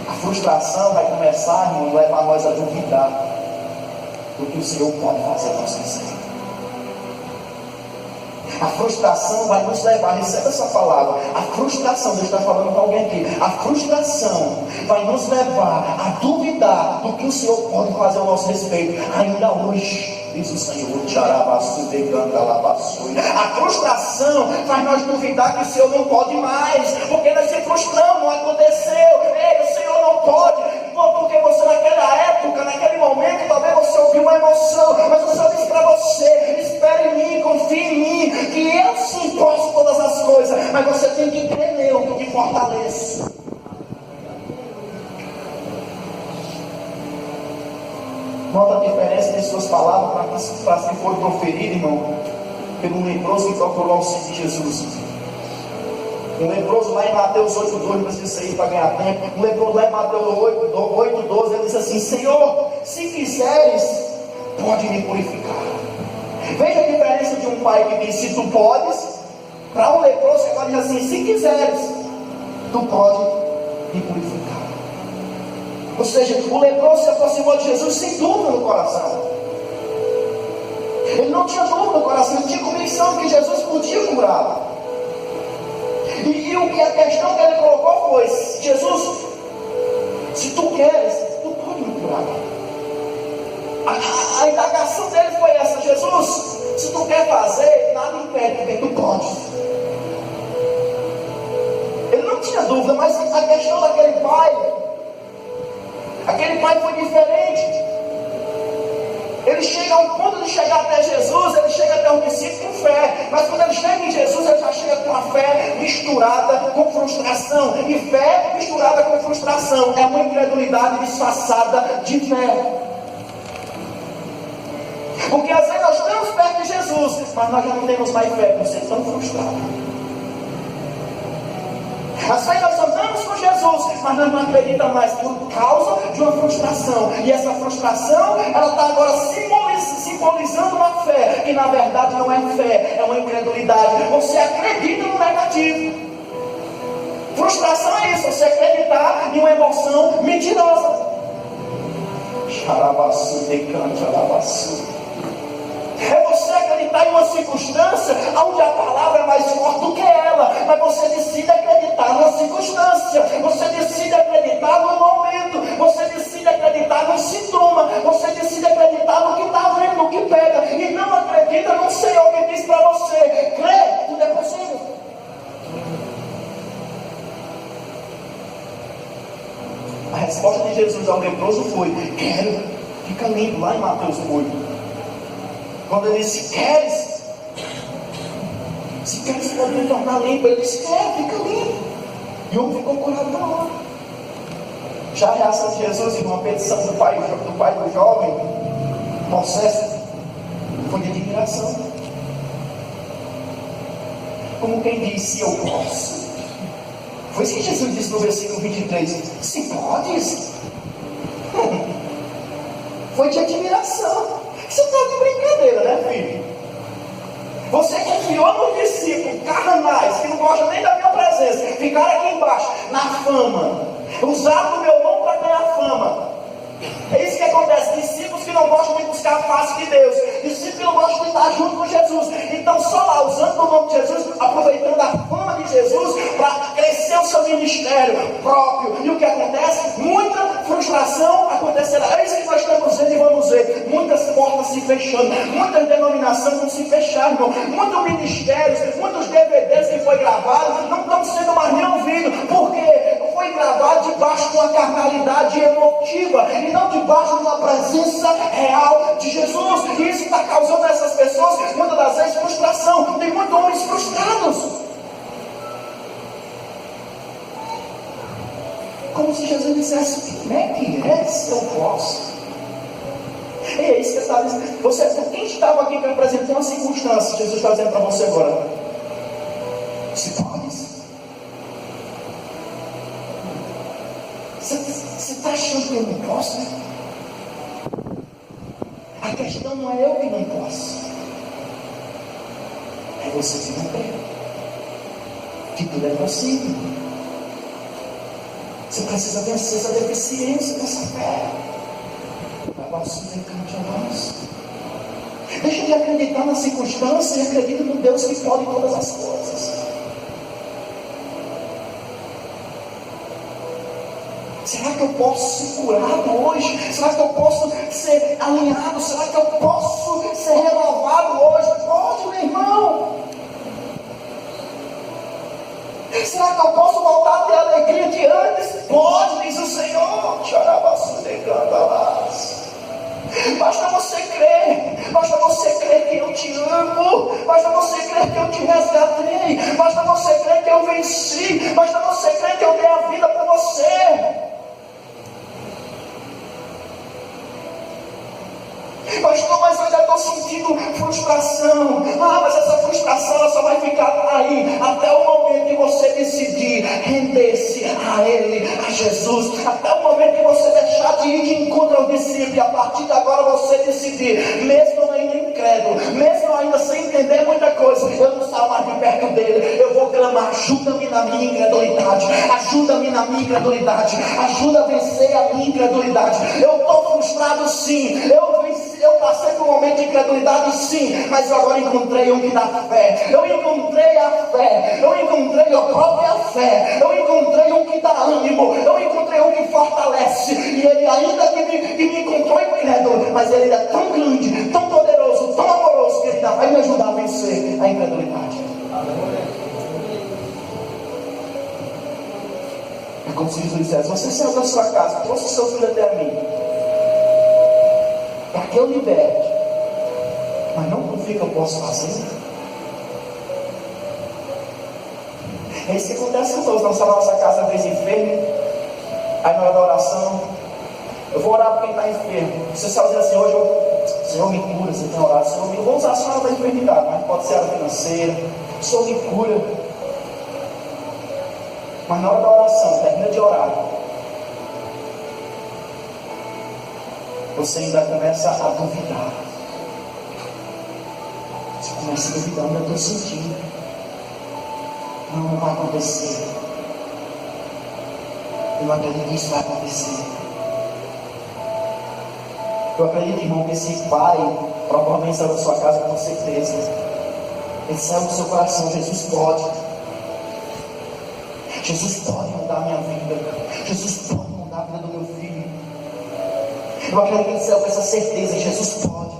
A frustração vai começar, irmão, levar nós a duvidar do que o Senhor pode fazer com nossa vida. A frustração vai nos levar, receba essa palavra, a frustração, Deus está falando com alguém aqui, a frustração vai nos levar a duvidar do que o Senhor pode fazer ao nosso respeito, ainda hoje. Diz o Senhor: a frustração faz nós duvidar que o Senhor não pode mais, porque nós se frustramos, não aconteceu, o Senhor não pode, porque você naquela época, naquele momento, talvez você ouviu uma emoção, mas o Senhor disse para você: espere em mim, confie em mim, que eu sim posso todas as coisas, mas você tem que crer nele, que te fortaleça. Nota a diferença de suas palavras para as que foram proferidas, irmão, pelo leproso que procurou auxílio de Jesus. Um leproso lá em Mateus 8,12, não precisa sair para ganhar tempo. Um leproso lá em Mateus 8,12, ele diz assim: Senhor, se quiseres, pode me purificar. Veja a diferença de um pai que diz: se tu podes, para um leproso que agora diz assim: se quiseres, tu pode me purificar. Ou seja, o leproso se aproximou de Jesus sem dúvida no coração. Ele não tinha dúvida no coração, ele tinha convicção que Jesus podia curar. E a questão que ele colocou foi: Jesus, se tu queres, tu pode me curar. A indagação dele foi essa: Jesus, se tu quer fazer, nada impede, porque tu podes. Ele não tinha dúvida, mas a questão daquele pai foi diferente. Ele chega ao ponto de chegar até Jesus, ele chega até o discípulo com fé, mas quando ele chega em Jesus, ele já chega com a fé misturada com frustração, e fé misturada com frustração é uma incredulidade disfarçada de fé. Porque às vezes nós estamos perto de Jesus, mas nós já não temos mais fé por ser tão frustrado. Às vezes nós andamos com Jesus, mas nós não acreditamos mais por causa de uma frustração. E essa frustração, ela está agora simbolizando uma fé, que na verdade não é fé, é uma incredulidade. Você acredita no negativo. Frustração é isso, você acreditar em uma emoção mentirosa. Xarabaçu, decante, alabaçu. É você acreditar em uma circunstância onde a palavra é mais forte do que ela, mas você decide acreditar na circunstância, você decide acreditar no momento, você decide acreditar no sintoma, você decide acreditar no que está vendo, no que pega, e não acredita no Senhor que diz para você: crê, tudo é possível. A resposta de Jesus ao leproso foi: quero. Fica lindo lá em Mateus 8. Quando ele disse: queres? Se queres, pode me tornar limpo. Ele disse: quer, fica limpo. E o homem ficou curado na hora. Já a reação de Jesus em uma petição do pai do jovem, processo, foi de admiração. Como quem disse: eu posso. Foi isso que Jesus disse no versículo 23: se podes. Foi de admiração. Você está de brincadeira, né, filho? Você confiou nos discípulos carnais, que não gostam nem da minha presença, ficaram aqui embaixo, na fama, usaram o meu nome para ganhar fama. É isso que acontece: discípulos que não gostam de buscar a face de Deus, discípulos que não gostam de estar junto com Jesus, então só lá, usando o nome de Jesus, aproveitando a fama de Jesus para crescer o seu ministério próprio. E o que acontece? Muita frustração acontecerá. É isso que nós estamos vendo e vamos ver: muitas portas se fechando, muitas denominações não se fecharam, irmão. Muitos ministérios, muitos DVDs que foi gravado não estão sendo mais nem ouvidos, porque foi gravado debaixo de uma carnalidade emotiva e não debaixo de uma presença real de Jesus. E isso está causando a essas pessoas, muitas das vezes, frustração. Tem muitos homens frustrados. Como se Jesus dissesse: como é que é se eu posso? E é isso que está dizendo. Você, quem estava aqui que apresentou uma circunstância, Jesus está dizendo para você agora: se pode. Você está achando que eu não posso? A questão não é eu que não posso, é você que não quer, que tudo é possível. Você precisa vencer essa deficiência dessa fé. Deixa de acreditar na circunstância e acredita no Deus que pode todas as coisas. Será que eu posso ser curado hoje? Será que eu posso ser alinhado? Será que eu posso ser renovado hoje? Pode, meu irmão. Será que eu posso voltar a ter a alegria de antes? Pode, diz o Senhor. Basta você crer. Basta você crer que eu te amo. Basta você crer que eu te resgatei. Basta você crer que eu venci. Basta você crer que eu dei a vida para você. Pastor, mas eu ainda estou sentindo frustração. Mas essa frustração ela só vai ficar aí até o momento que você decidir render-se a Ele, a Jesus. Até o momento que você deixar de ir de encontro ao discípulo. E a partir de agora você decidir, mesmo ainda incrédulo, mesmo ainda sem entender muita coisa, eu não saio mais de perto dele. Eu vou clamar: ajuda-me na minha incredulidade. Ajuda-me na minha incredulidade. Ajuda a vencer a minha incredulidade. Eu estou frustrado, sim. Eu passei por um momento de incredulidade, sim, mas eu agora encontrei um que dá fé. Eu encontrei a fé. Eu encontrei a própria fé. Eu encontrei um que dá ânimo. Eu encontrei um que fortalece. E ele, ainda que me encontrou incrédulo, mas ele é tão grande, tão poderoso, tão amoroso, que ele vai me ajudar a vencer a incredulidade. É como se Jesus dissesse: você saiu da sua casa, trouxe seu filho até mim, para que eu liberte, mas não confia que eu posso fazer. É isso que acontece com todos. Nós estamos na nossa casa, às vezes enfermo, aí na hora da oração, eu vou orar por quem está enfermo. Você só diz assim: hoje Senhor me cura. Você tem orado: Senhor, eu vou usar a senhora da enfermidade, mas pode ser a financeira. Senhor me cura. Mas na hora da oração, termina de orar, você ainda começa a duvidar. Você começa a duvidar: eu estou sentindo. Não vai acontecer. Eu não acredito que isso vai acontecer. Eu acredito, irmão, que esse pai provavelmente saiu da sua casa com certeza. Ele saiu do seu coração: Jesus pode. Jesus pode mudar a minha vida. Jesus pode mudar a vida do meu filho. Eu acredito que ele saiu com essa certeza: Jesus pode.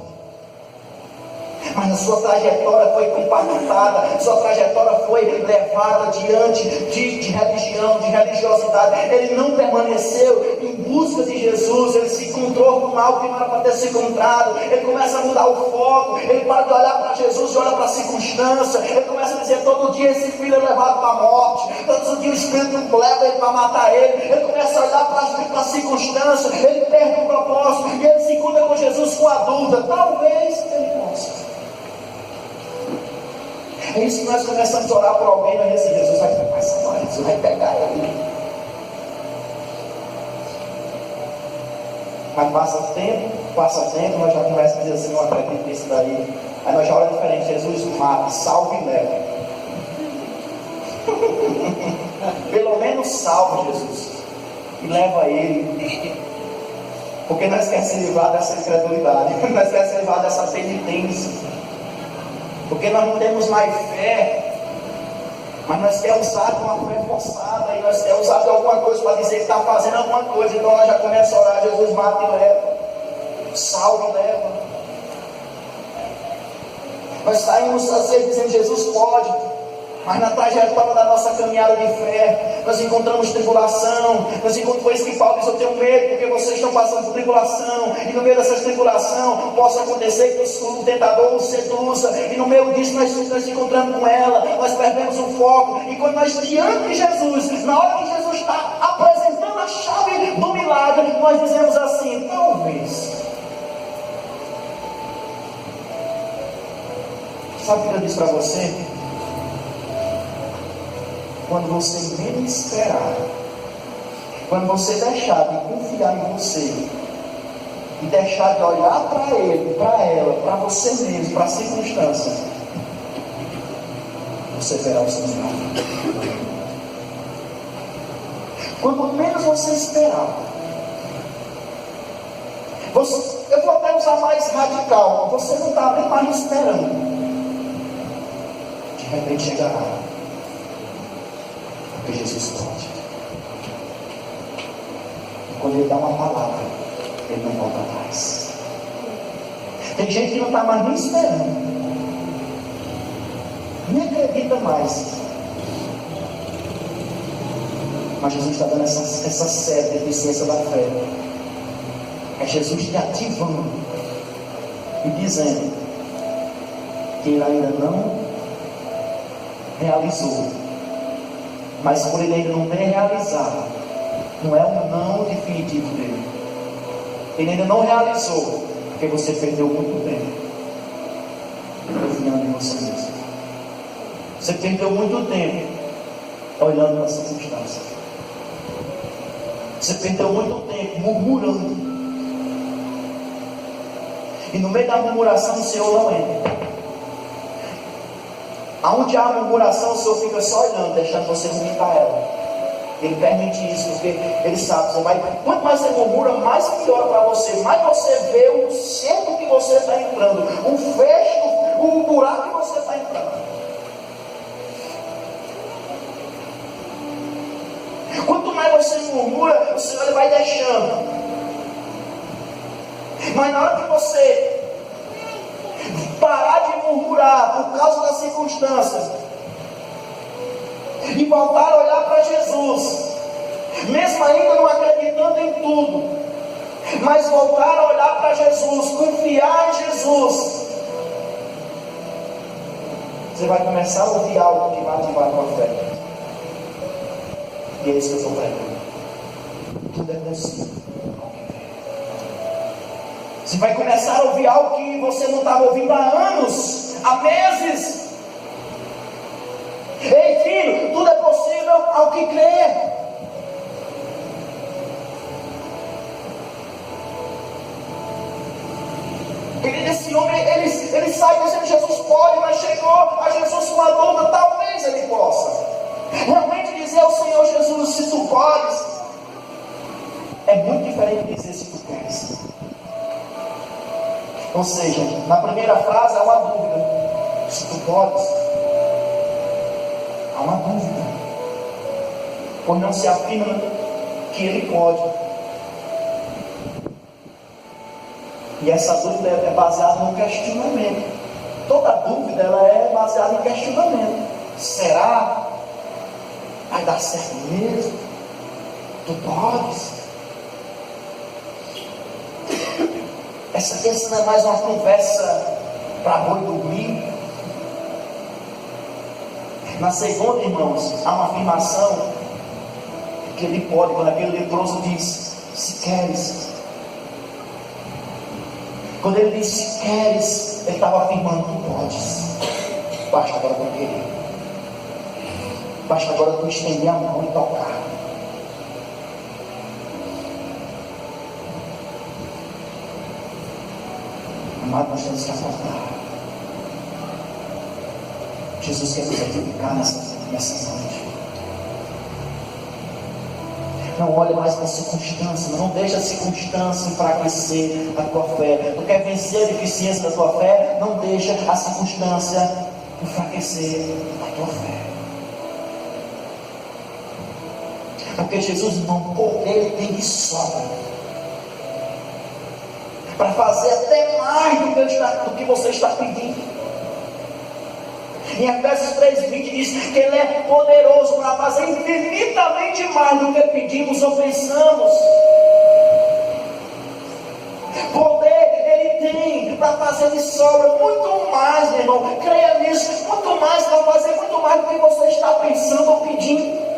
Mas a sua trajetória foi compactada, sua trajetória foi levada diante de religião, de religiosidade. Ele não permaneceu em busca de Jesus. Ele se encontrou com algo que não era para ter se encontrado. Ele começa a mudar o foco. Ele para de olhar para Jesus e olha para a circunstância. Ele começa a dizer: todo dia esse filho é levado para a morte, todo dia o Espírito leva ele para matar ele. Ele começa a olhar para a circunstância. Ele perde o propósito e ele se encontra com Jesus com a dúvida: talvez ele possa. É isso que nós começamos a orar por alguém, nós dizemos: Jesus vai pegar essa mãe, Jesus vai pegar ele. Mas passa tempo, nós já começamos a dizer assim: não acredito nisso daí. Aí nós já oramos diferente: Jesus mata, salve e leva. Pelo menos salve, Jesus, e leva ele. Porque nós queremos ser livrados dessa incredulidade, nós queremos ser livrados dessa penitência. Porque nós não temos mais fé, mas nós queremos usar de uma fé forçada, e nós queremos usar de alguma coisa para dizer que está fazendo alguma coisa. Então nós já começamos a orar: Jesus mata e leva, salve e leva. Nós saímos às vezes dizendo: Jesus pode. Mas na trajetória da nossa caminhada de fé, nós encontramos tribulação. Nós encontramos, por isso que Paulo diz: eu tenho medo, porque vocês estão passando por tribulação. E no meio dessas tribulação, possa acontecer que o tentador os seduza. E no meio disso nós nos encontramos com ela. Nós perdemos o foco. E quando nós diante de Jesus, na hora que Jesus está apresentando a chave do milagre, nós dizemos assim: talvez. Sabe o que eu disse para você? Quando você menos esperar, quando você deixar de confiar em você, e deixar de olhar para ele, para ela, para você mesmo, para a circunstância, você verá o seu milagre. Quando menos você esperar, eu vou até usar mais radical, você não está nem mais esperando, de repente chegará. Porque Jesus pode. E quando Ele dá uma palavra, Ele não volta atrás. Tem gente que não está mais nem esperando, nem acredita mais. Mas Jesus está dando essa séria deficiência da fé. É Jesus te ativando e dizendo que Ele ainda não realizou. Mas por ele ainda não ter realizado, não é um não definitivo dele. Ele ainda não realizou, porque você perdeu muito tempo confiando em você mesmo. Você perdeu muito tempo olhando para as circunstâncias. Você perdeu muito tempo murmurando. E no meio da murmuração o Senhor não entra. Aonde há murmuração, o Senhor fica só olhando, deixando você vomitar ela. Ele permite isso, porque Ele sabe, quanto mais você murmura, mais pior para você, mais você vê o cerco que você está entrando, o fecho, o buraco que você está entrando. Quanto mais você murmura, o Senhor Ele vai deixando. Mas na hora que você parar de murmurar por causa das circunstâncias e voltar a olhar para Jesus, mesmo ainda não acreditando em tudo, mas voltar a olhar para Jesus, confiar em Jesus, você vai começar a ouvir algo que vai ativar a tua fé. E é isso que eu estou pregando. Tudo é possível. Você vai começar a ouvir algo que você não estava ouvindo há anos, há meses. Ei, filho, tudo é possível ao que crê. Esse homem, ele sai dizendo: Jesus pode, mas chegou a Jesus uma dúvida, talvez ele possa. Realmente dizer ao Senhor Jesus: se tu podes, é muito diferente de dizer: se tu queres. Ou seja, na primeira frase há uma dúvida: se tu podes. Há uma dúvida, pois não se afirma que Ele pode. E essa dúvida é baseada no questionamento. Toda dúvida ela é baseada em questionamento. Será? Vai dar certo mesmo? Tu podes? Essa não é mais uma conversa para boi dormir. Na segunda, irmãos, há uma afirmação que Ele pode, quando aquele leproso diz: se queres. Quando ele diz se queres, ele estava afirmando: tu podes. Basta agora tu querer. Basta agora tu estender a mão e tocar. Amado, nós temos que acordar. Jesus quer nos edificar nessa noite. Não olhe mais para a circunstância. Não deixe a circunstância enfraquecer a tua fé. Tu quer vencer a deficiência da tua fé? Não deixe a circunstância enfraquecer a tua fé. Porque Jesus, irmão, poder tem de sobra para fazer até mais do que você está pedindo. Em Efésios 3:20 diz que Ele é poderoso para fazer infinitamente mais do que pedimos ou pensamos. Poder Ele tem para fazer de sobra muito mais, meu irmão. Creia nisso, muito mais, para fazer muito mais do que você está pensando ou pedindo.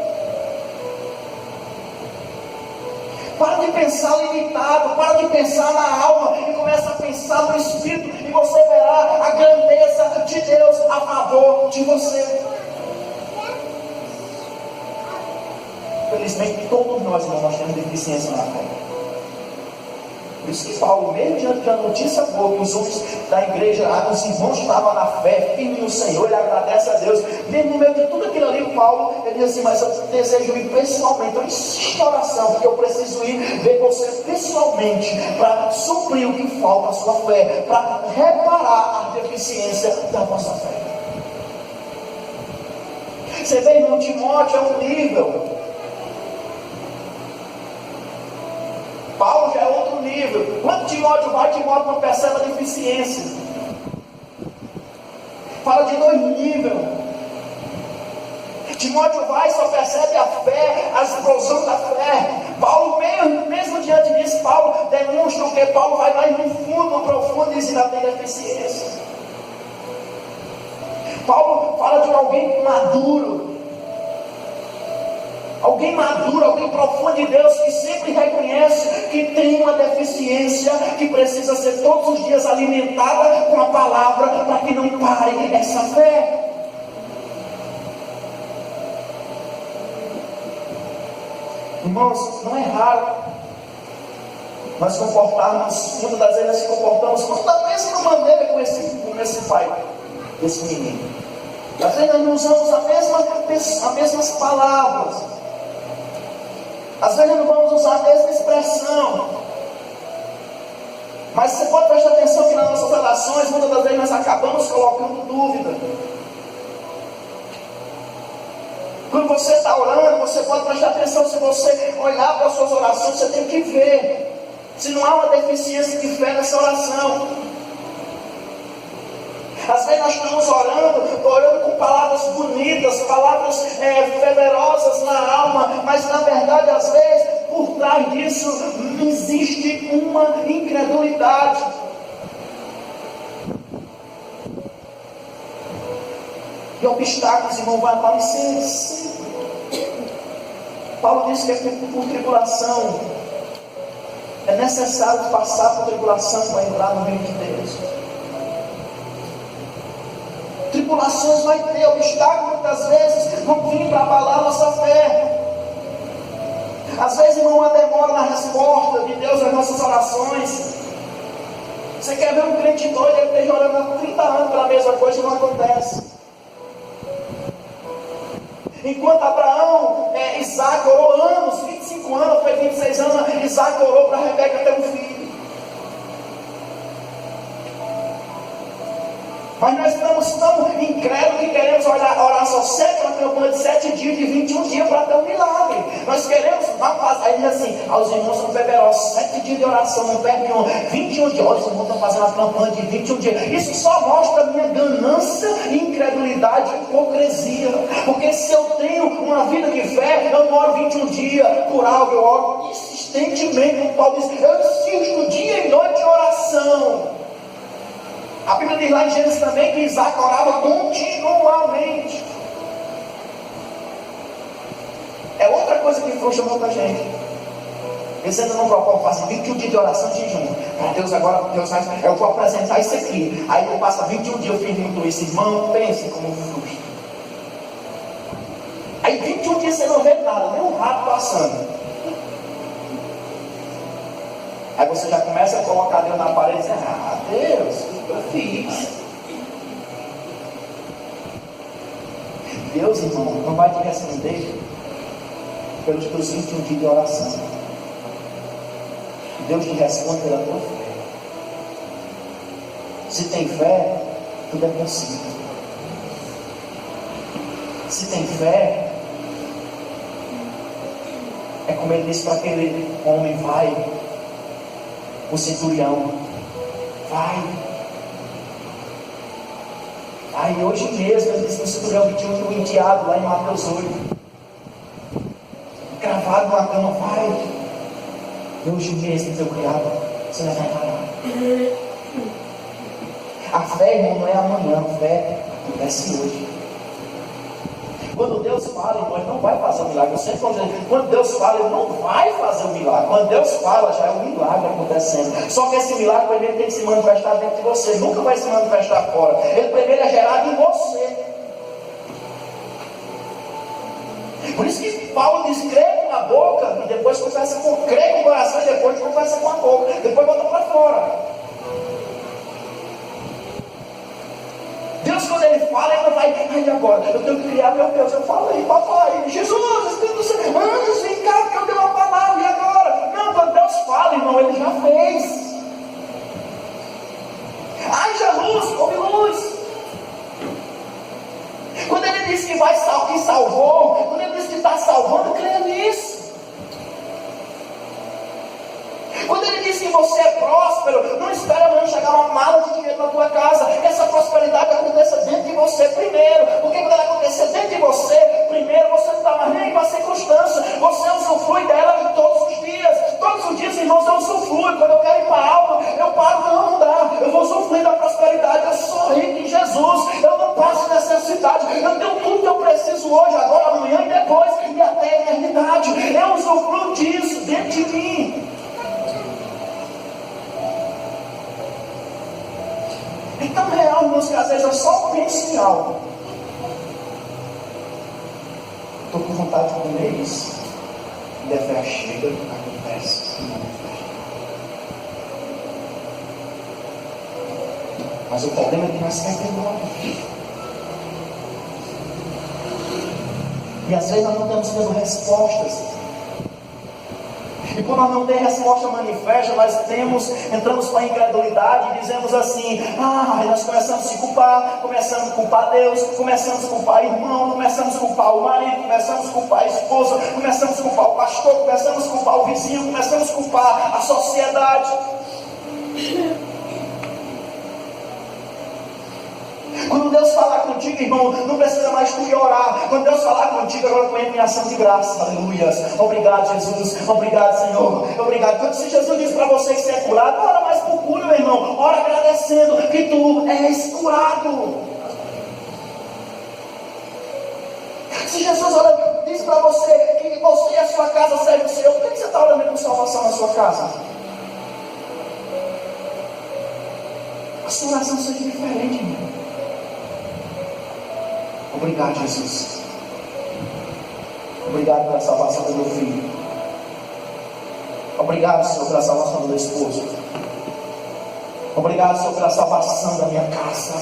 Para de pensar limitado, para de pensar na alma e começa a pensar no Espírito, e você verá a grandeza de Deus a favor de você. Felizmente todos nós, irmãos, nós temos deficiência na fé. Por isso que Paulo, mesmo diante da notícia boa, que os homens da igreja, os irmãos estavam na fé, firme no Senhor, ele agradece a Deus, mesmo no meio de tudo aquilo ali, o Paulo, ele diz assim: mas eu desejo ir pessoalmente, eu insisto em oração, porque eu preciso ir ver você pessoalmente, para suprir o que falta à sua fé, para reparar a deficiência da vossa fé. Você vê, irmão, Timóteo é um nível, Paulo já é outro nível. Quando Timóteo vai, Timóteo não percebe a deficiência. Fala de dois níveis. Timóteo vai e só percebe a fé, a explosão da fé. Paulo, mesmo diante disso, Paulo demonstra que Paulo vai mais no fundo, no profundo, e diz: ainda tem deficiência. Paulo fala de alguém maduro. Alguém maduro, alguém profundo de Deus, que sempre reconhece que tem uma deficiência, que precisa ser todos os dias alimentada com a palavra, para que não pare essa fé. Irmãos, não é raro nós comportarmos, muitas das vezes nós se comportamos da mesma maneira com esse pai, desse menino. Às vezes nós não usamos as mesmas palavras. Às vezes não vamos usar a mesma expressão. Mas você pode prestar atenção que nas nossas relações, muitas das vezes nós acabamos colocando dúvida. Quando você está orando, você pode prestar atenção. Se você olhar para as suas orações, você tem que ver se não há uma deficiência de fé nessa oração. Às vezes nós estamos orando com palavras bonitas, palavras fervorosas na alma, mas na verdade, às vezes, por trás disso, existe uma incredulidade. E obstáculos, irmão, vai aparecer sempre. Paulo diz que é por tribulação. É necessário passar por tribulação para entrar no reino de Deus. Tribulações vai ter, obstáculos muitas vezes vão vir para abalar a nossa fé. Às vezes, irmão, uma demora na resposta de Deus às nossas orações. Você quer ver um crente doido, ele esteja orando há 30 anos pela mesma coisa e não acontece. Enquanto Abraão, Isaac orou anos, 25 anos, foi 26 anos, Isaac orou para Rebeca ter um filho. Mas nós estamos tão incrédulos que queremos orar só 7, uma campanha de 7 dias, de 21 dias para ter um milagre. Nós queremos, aí diz assim, os irmãos são fervorosos, 7 dias de oração, não perde nenhum, 21 dias, olha, os irmãos estão fazendo uma campanha de 21 dias. Isso só mostra a minha ganância, incredulidade e hipocrisia. Porque se eu tenho uma vida de fé, eu não oro 21 dias por algo, eu oro insistentemente, como Paulo diz, eu insisto dia e noite em oração. A Bíblia diz lá em Gênesis também que Isaac orava continuamente. É outra coisa que frustra muita gente. Eles ainda não propõem fazer 21 dias de oração e jejum. Para Deus agora, Deus vai, eu vou apresentar isso aqui. Aí ele passa 21 dias firmando isso. Irmão, pense como frustra. Aí 21 dias você não vê nada, nem um rato passando. Aí você já começa a colocar Deus na parede e dizer: ah, Deus, eu fiz. Deus, irmão, não vai te responder pelos teus 21 dias de oração. Deus te responde pela tua fé. Se tem fé, tudo é possível. Se tem fé, é como ele disse para aquele homem: vai. O centurião, vai, Aí hoje mesmo, ele disse no 5:21 que o enteado lá em Mateus 8, cravado numa cama, vai, hoje mesmo teu criado, você vai parar. A fé, irmão, não é amanhã, a fé acontece hoje. Quando Deus fala, irmão, Ele não vai fazer o milagre. Eu sempre falo, quando Deus fala, Ele não vai fazer o milagre. Quando Deus fala, já é um milagre acontecendo. Só que esse milagre primeiro tem que se manifestar dentro de você. Nunca vai se manifestar fora. Ele primeiro é gerado em você. Por isso que Paulo diz, crê com a boca, e depois confessa com, crê com o coração, e depois confessa com a boca. Depois bota para fora. Deus, quando Ele fala, Ele não vai, ai agora, eu tenho que criar, meu Deus, eu falei, papai, Jesus, Espírito Santo, anjos, vem cá, que eu tenho uma palavra, e agora? Não, quando Deus fala, irmão, Ele já fez. Haja luz, houve luz. Quando Ele disse que vai que salvou, quando Ele disse que está salvando, creia nisso. Quando Ele diz que você é próspero, não espera amanhã chegar uma mala de dinheiro na tua casa. Essa prosperidade aconteça dentro de você primeiro. Porque quando ela acontecer dentro de você, primeiro você não está mais nem com a circunstância. Você usufrui dela todos os dias. Todos os dias, irmãos, eu usufruo. Quando eu quero ir para a aula, eu paro, não dá. Eu vou usufruir da prosperidade. Eu sou rico em Jesus. Eu não passo necessidade. Eu tenho tudo que eu preciso hoje, agora, amanhã e depois. E até a eternidade. Eu usufruo disso dentro de mim. Então, real, irmãos, que às vezes eu só penso em algo. Estou com vontade de comer isso. E a fé chega, acontece. Mas o problema é que nós queremos logo. E às vezes nós não estamos tendo respostas. E quando nós não temos resposta manifesta, nós entramos para a incredulidade e dizemos assim, nós começamos a se culpar, começamos a culpar Deus, começamos a culpar o irmão, começamos a culpar o marido, começamos a culpar a esposa, começamos a culpar o pastor, começamos a culpar o vizinho, começamos a culpar a sociedade. Quando Deus falar contigo, irmão, não precisa mais tu ir orar. Quando Deus falar contigo, agora tu entra em ação de graça. Aleluia. Obrigado, Jesus. Obrigado, Senhor. Obrigado. Quando se Jesus diz para você que você é curado, ora mais por cura, meu irmão. Ora agradecendo que tu és curado. Se Jesus diz para você que você e a sua casa servem o Senhor, por que você está orando com salvação na sua casa? A sua oração seja diferente, irmão. Obrigado, Jesus. Obrigado pela salvação do meu filho. Obrigado, Senhor, pela salvação do meu esposo. Obrigado, Senhor, pela salvação da minha casa.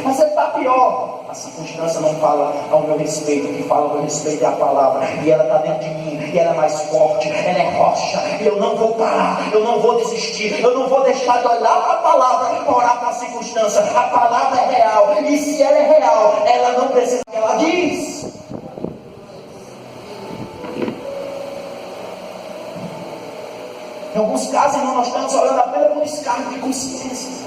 Mas ele está pior. A circunstância não fala ao meu respeito. O que fala ao meu respeito é a palavra. E ela está dentro de mim. E ela é mais forte. Ela é rocha. E eu não vou parar. Eu não vou desistir. Eu não vou deixar de olhar para a palavra para orar para a circunstância. A palavra é real. E se ela é real, ela não precisa que ela diz. Em alguns casos, irmão, nós estamos orando apenas por descargo de consciência.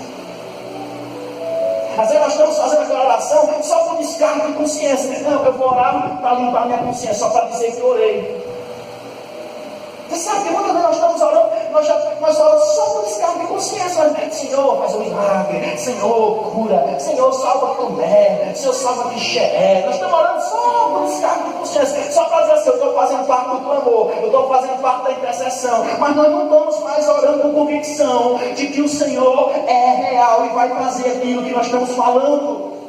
Às vezes nós estamos fazendo aquela oração só por descargo de consciência. Não, eu vou orar para limpar minha consciência, só para dizer que eu orei. Você sabe que muitas vezes nós estamos orando, nós oramos só por descargo de consciência. Senhor, faz um milagre. Senhor, cura. Senhor, salva Tomé. Senhor, salva Michele. Nós estamos orando só por descargo de consciência. Só para dizer assim, eu estou fazendo parte do clamor. Eu estou fazendo parte da intercessão. Mas nós não estamos mais orando com convicção de que o Senhor é real e vai fazer aquilo que nós estamos falando.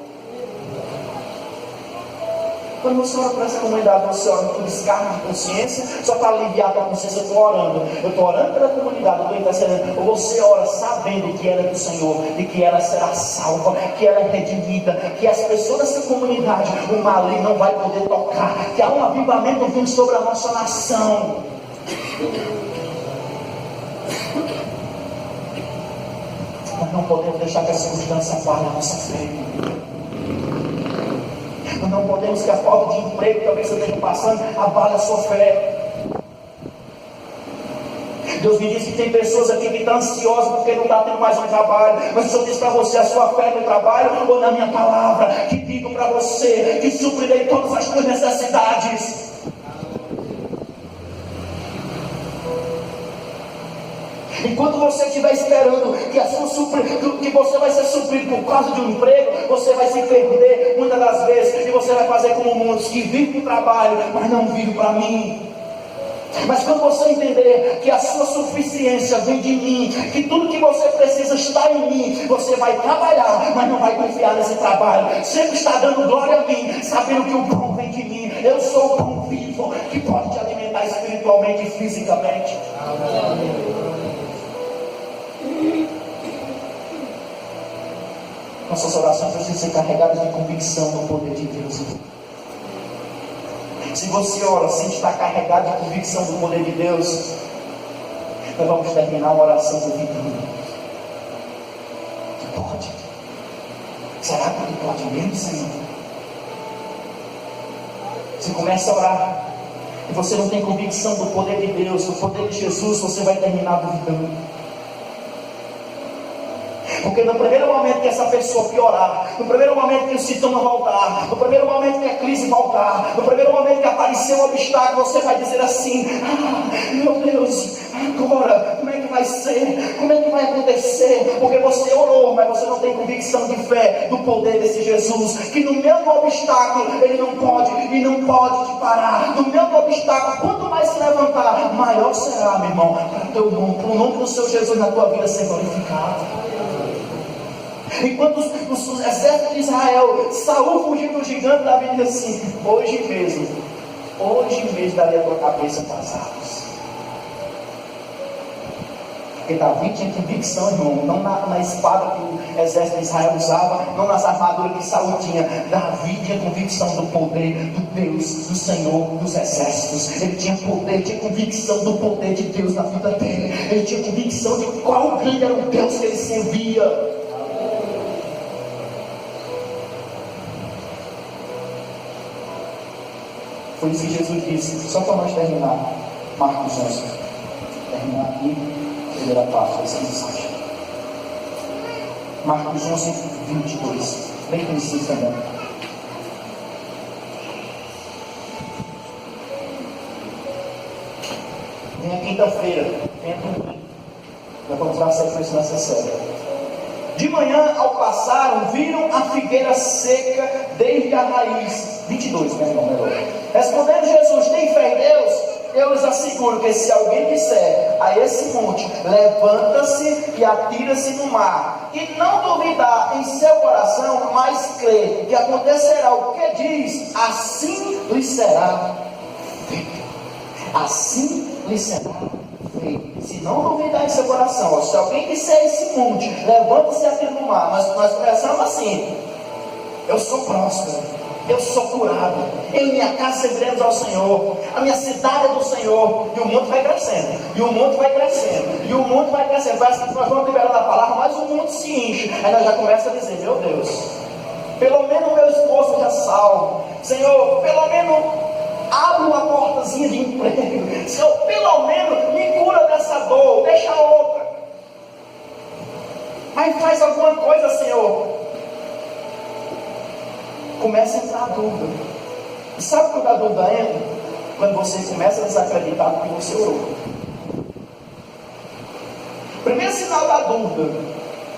Quando você ora por essa comunidade, você ora por descarga de consciência, só para aliviar a tua consciência, eu estou orando. Eu estou orando pela comunidade, eu estou intercedendo. Ou você ora sabendo que ela é do Senhor, e que ela será salva, que ela é redimida, que as pessoas dessa comunidade, o maligno não vai poder tocar, que há um avivamento vindo sobre a nossa nação. Nós não podemos deixar que a circunstância apague a nossa fé. Nós não podemos que a falta de emprego que talvez você esteja passando abale a sua fé. Deus me disse que tem pessoas aqui que estão ansiosas porque não está tendo mais um trabalho. Mas o Senhor diz para você: a sua fé no trabalho ou na minha palavra, que digo para você que suprirei todas as tuas necessidades. Enquanto você estiver esperando que você vai ser suprido por causa de um emprego, você vai se perder muitas das vezes, e você vai fazer como muitos que vivem para o trabalho, mas não vivem para mim. Mas quando você entender que a sua suficiência vem de mim, que tudo que você precisa está em mim, você vai trabalhar, mas não vai confiar nesse trabalho. Sempre está dando glória a mim, sabendo que o pão vem de mim. Eu sou o pão vivo que pode te alimentar espiritualmente e fisicamente. Nossas orações precisam ser carregadas de convicção do poder de Deus. Se você ora sem estar carregado de convicção do poder de Deus, nós vamos terminar uma oração duvidando. Que pode? Será que ele pode mesmo, Senhor? Você começa a orar e você não tem convicção do poder de Deus, do poder de Jesus, você vai terminar duvidando. Porque no primeiro momento que essa pessoa piorar, no primeiro momento que o sintoma voltar, no primeiro momento que a crise voltar, no primeiro momento que aparecer um obstáculo, você vai dizer assim: meu Deus, agora, como é que vai ser? Como é que vai acontecer? Porque você orou, mas você não tem convicção de fé do poder desse Jesus, que no meio do obstáculo, ele não pode e não pode te parar. No meio do obstáculo, quanto mais se levantar, maior será, meu irmão, para o nome do seu Jesus na tua vida ser glorificado. Enquanto os exércitos de Israel, Saul fugindo do gigante, Davi diz assim: hoje mesmo darei a tua cabeça para as aves. Porque Davi tinha convicção, irmão, não na espada que o exército de Israel usava, não nas armaduras que Saul tinha. Davi tinha convicção do poder do Deus, do Senhor dos exércitos. Ele tinha poder, tinha convicção do poder de Deus na vida dele. Ele tinha convicção de qual grande era o Deus que ele servia. Foi isso que Jesus disse, só para nós terminar, Marcos 11. Terminar aqui, primeira parte, essa mensagem. Marcos 11, 22. Bem conhecido também. Vem a quinta-feira, vem a domingo. Nós vamos dar sequência nessa série. De manhã, ao passarem, viram a figueira seca desde a raiz. 22, meu irmão, melhor. Respondendo Jesus: tem fé em Deus? Eu lhes asseguro que se alguém disser a esse monte: levanta-se e atira-se no mar, e não duvidar em seu coração, mas crê que acontecerá o que diz, assim lhe será feito. Assim lhe será feito. Se não duvidar em seu coração, ó, se alguém disser a esse monte: levanta-se e atira no mar, mas nós pensamos assim: eu sou próspero, eu sou curado, eu e minha casa serviremos ao Senhor, a minha cidade é do Senhor, e o mundo vai crescendo, e o mundo vai crescendo, e o mundo vai crescendo. Parece que nós vamos liberando a palavra, mas o mundo se enche. Aí nós já começamos a dizer: meu Deus, pelo menos o meu esposo já salvo, Senhor, pelo menos abre uma portazinha de emprego, Senhor, pelo menos me cura dessa dor, deixa outra, mas faz alguma coisa, Senhor. Começa a entrar a dúvida. E sabe quando a dúvida entra? Quando você começa a desacreditar do que você orou. Primeiro sinal da dúvida.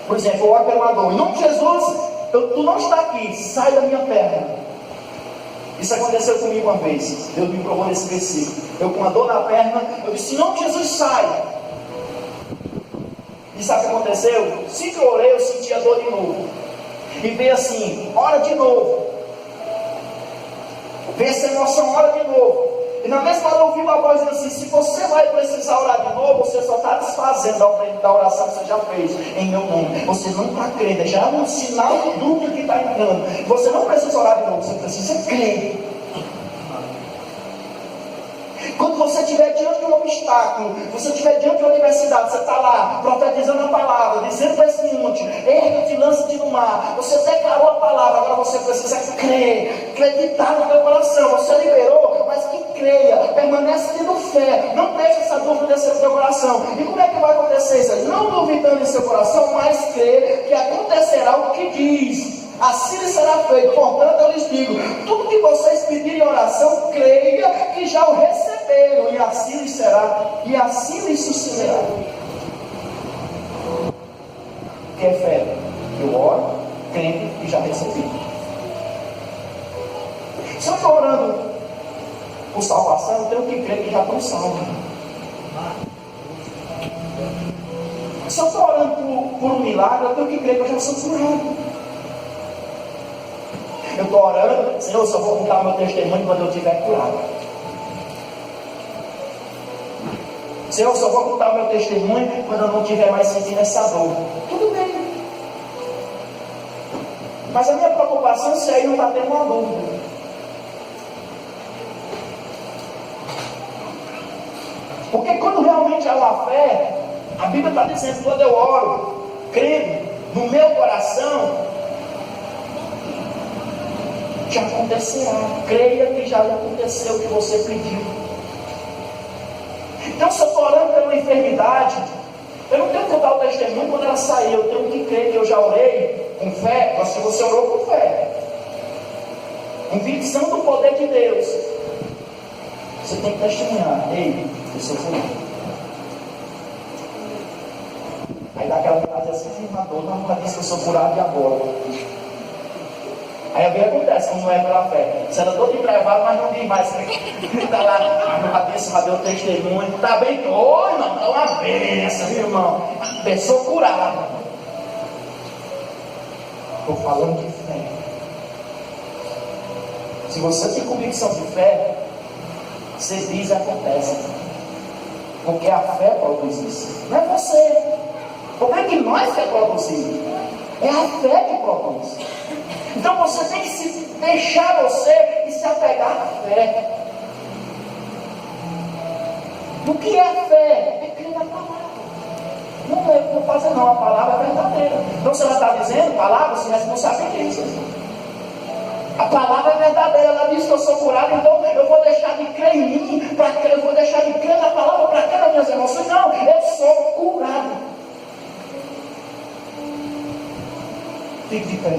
Por exemplo, eu oro pela dor: em nome de Jesus, tu não está aqui, sai da minha perna. Isso aconteceu comigo uma vez. Deus me provou nesse versículo. Eu com uma dor na perna, eu disse: em nome de Jesus, sai. E sabe o que aconteceu? Assim que eu orei, eu senti a dor de novo. E veio assim: ora de novo. Veio essa emoção: ora de novo. E na mesma hora eu ouvi uma voz dizendo assim: se você vai precisar orar de novo, você só está desfazendo da oração que você já fez em meu nome. Você não está crendo. Já é um sinal de dúvida que está entrando. Você não precisa orar de novo, você precisa crer. Quando você estiver diante de um obstáculo, você estiver diante de uma universidade, você está lá profetizando a palavra, dizendo para esse monte: erga-te e lança-te no mar. Você declarou a palavra, agora você precisa crer, acreditar no teu coração. Você liberou, mas que creia, permanece tendo fé, não deixe essa dúvida descer no seu coração. E como é que vai acontecer isso? Não duvidando em seu coração, mas crê que acontecerá o que diz. Assim lhe será feito. Portanto, eu lhes digo: tudo que vocês pedirem em oração, creia que já o receberam, e assim lhes será, e assim lhes sucederá. Que é fé? Eu oro, crendo e já recebi. Se eu estou orando por salvação, eu tenho que crer que já estou salvo. Se eu estou orando por um milagre, eu tenho que crer que eu já sou curado. Eu estou orando, Senhor, eu só vou contar o meu testemunho quando eu estiver curado. Senhor, eu só vou contar o meu testemunho quando eu não estiver mais sentindo essa dor. Tudo bem. Mas a minha preocupação é se aí não está tendo uma dúvida. Porque quando realmente há uma fé, a Bíblia está dizendo: quando eu oro, creio no meu coração, já acontecerá. Creia que já aconteceu o que você pediu. Então, se eu estou orando pela enfermidade, eu não tenho que contar o testemunho quando ela sair. Eu tenho que crer que eu já orei com fé. Mas se você orou com fé, convicção do poder de Deus, você tem que testemunhar: ei, eu sou curado. Aí dá aquela frase assim: firmador, não, nunca disse que eu sou curado, e agora? Aí o que acontece quando não é pela fé? Você anda todo entrevado, mas não diz mais. Está lá, mas nunca disse, mas deu testemunho. Está bem? Ô, irmão, está uma benção, viu, irmão? Pessoa curada. Estou falando de fé. Se você tem convicção de fé, você diz e acontece. Porque a fé produz isso. Não é você. Como é que nós que produzimos? É a fé que produz. Então você tem que se deixar você e se apegar à fé. O que é fé? É crer na palavra. Não é por fazer não, a palavra é verdadeira. Então você está dizendo, palavra se responsabiliza. A palavra é verdadeira, ela diz que eu sou curado, então eu vou deixar de crer em mim, eu vou deixar de crer na palavra para crer nas minhas emoções. Não, eu sou curado. Fique de pé.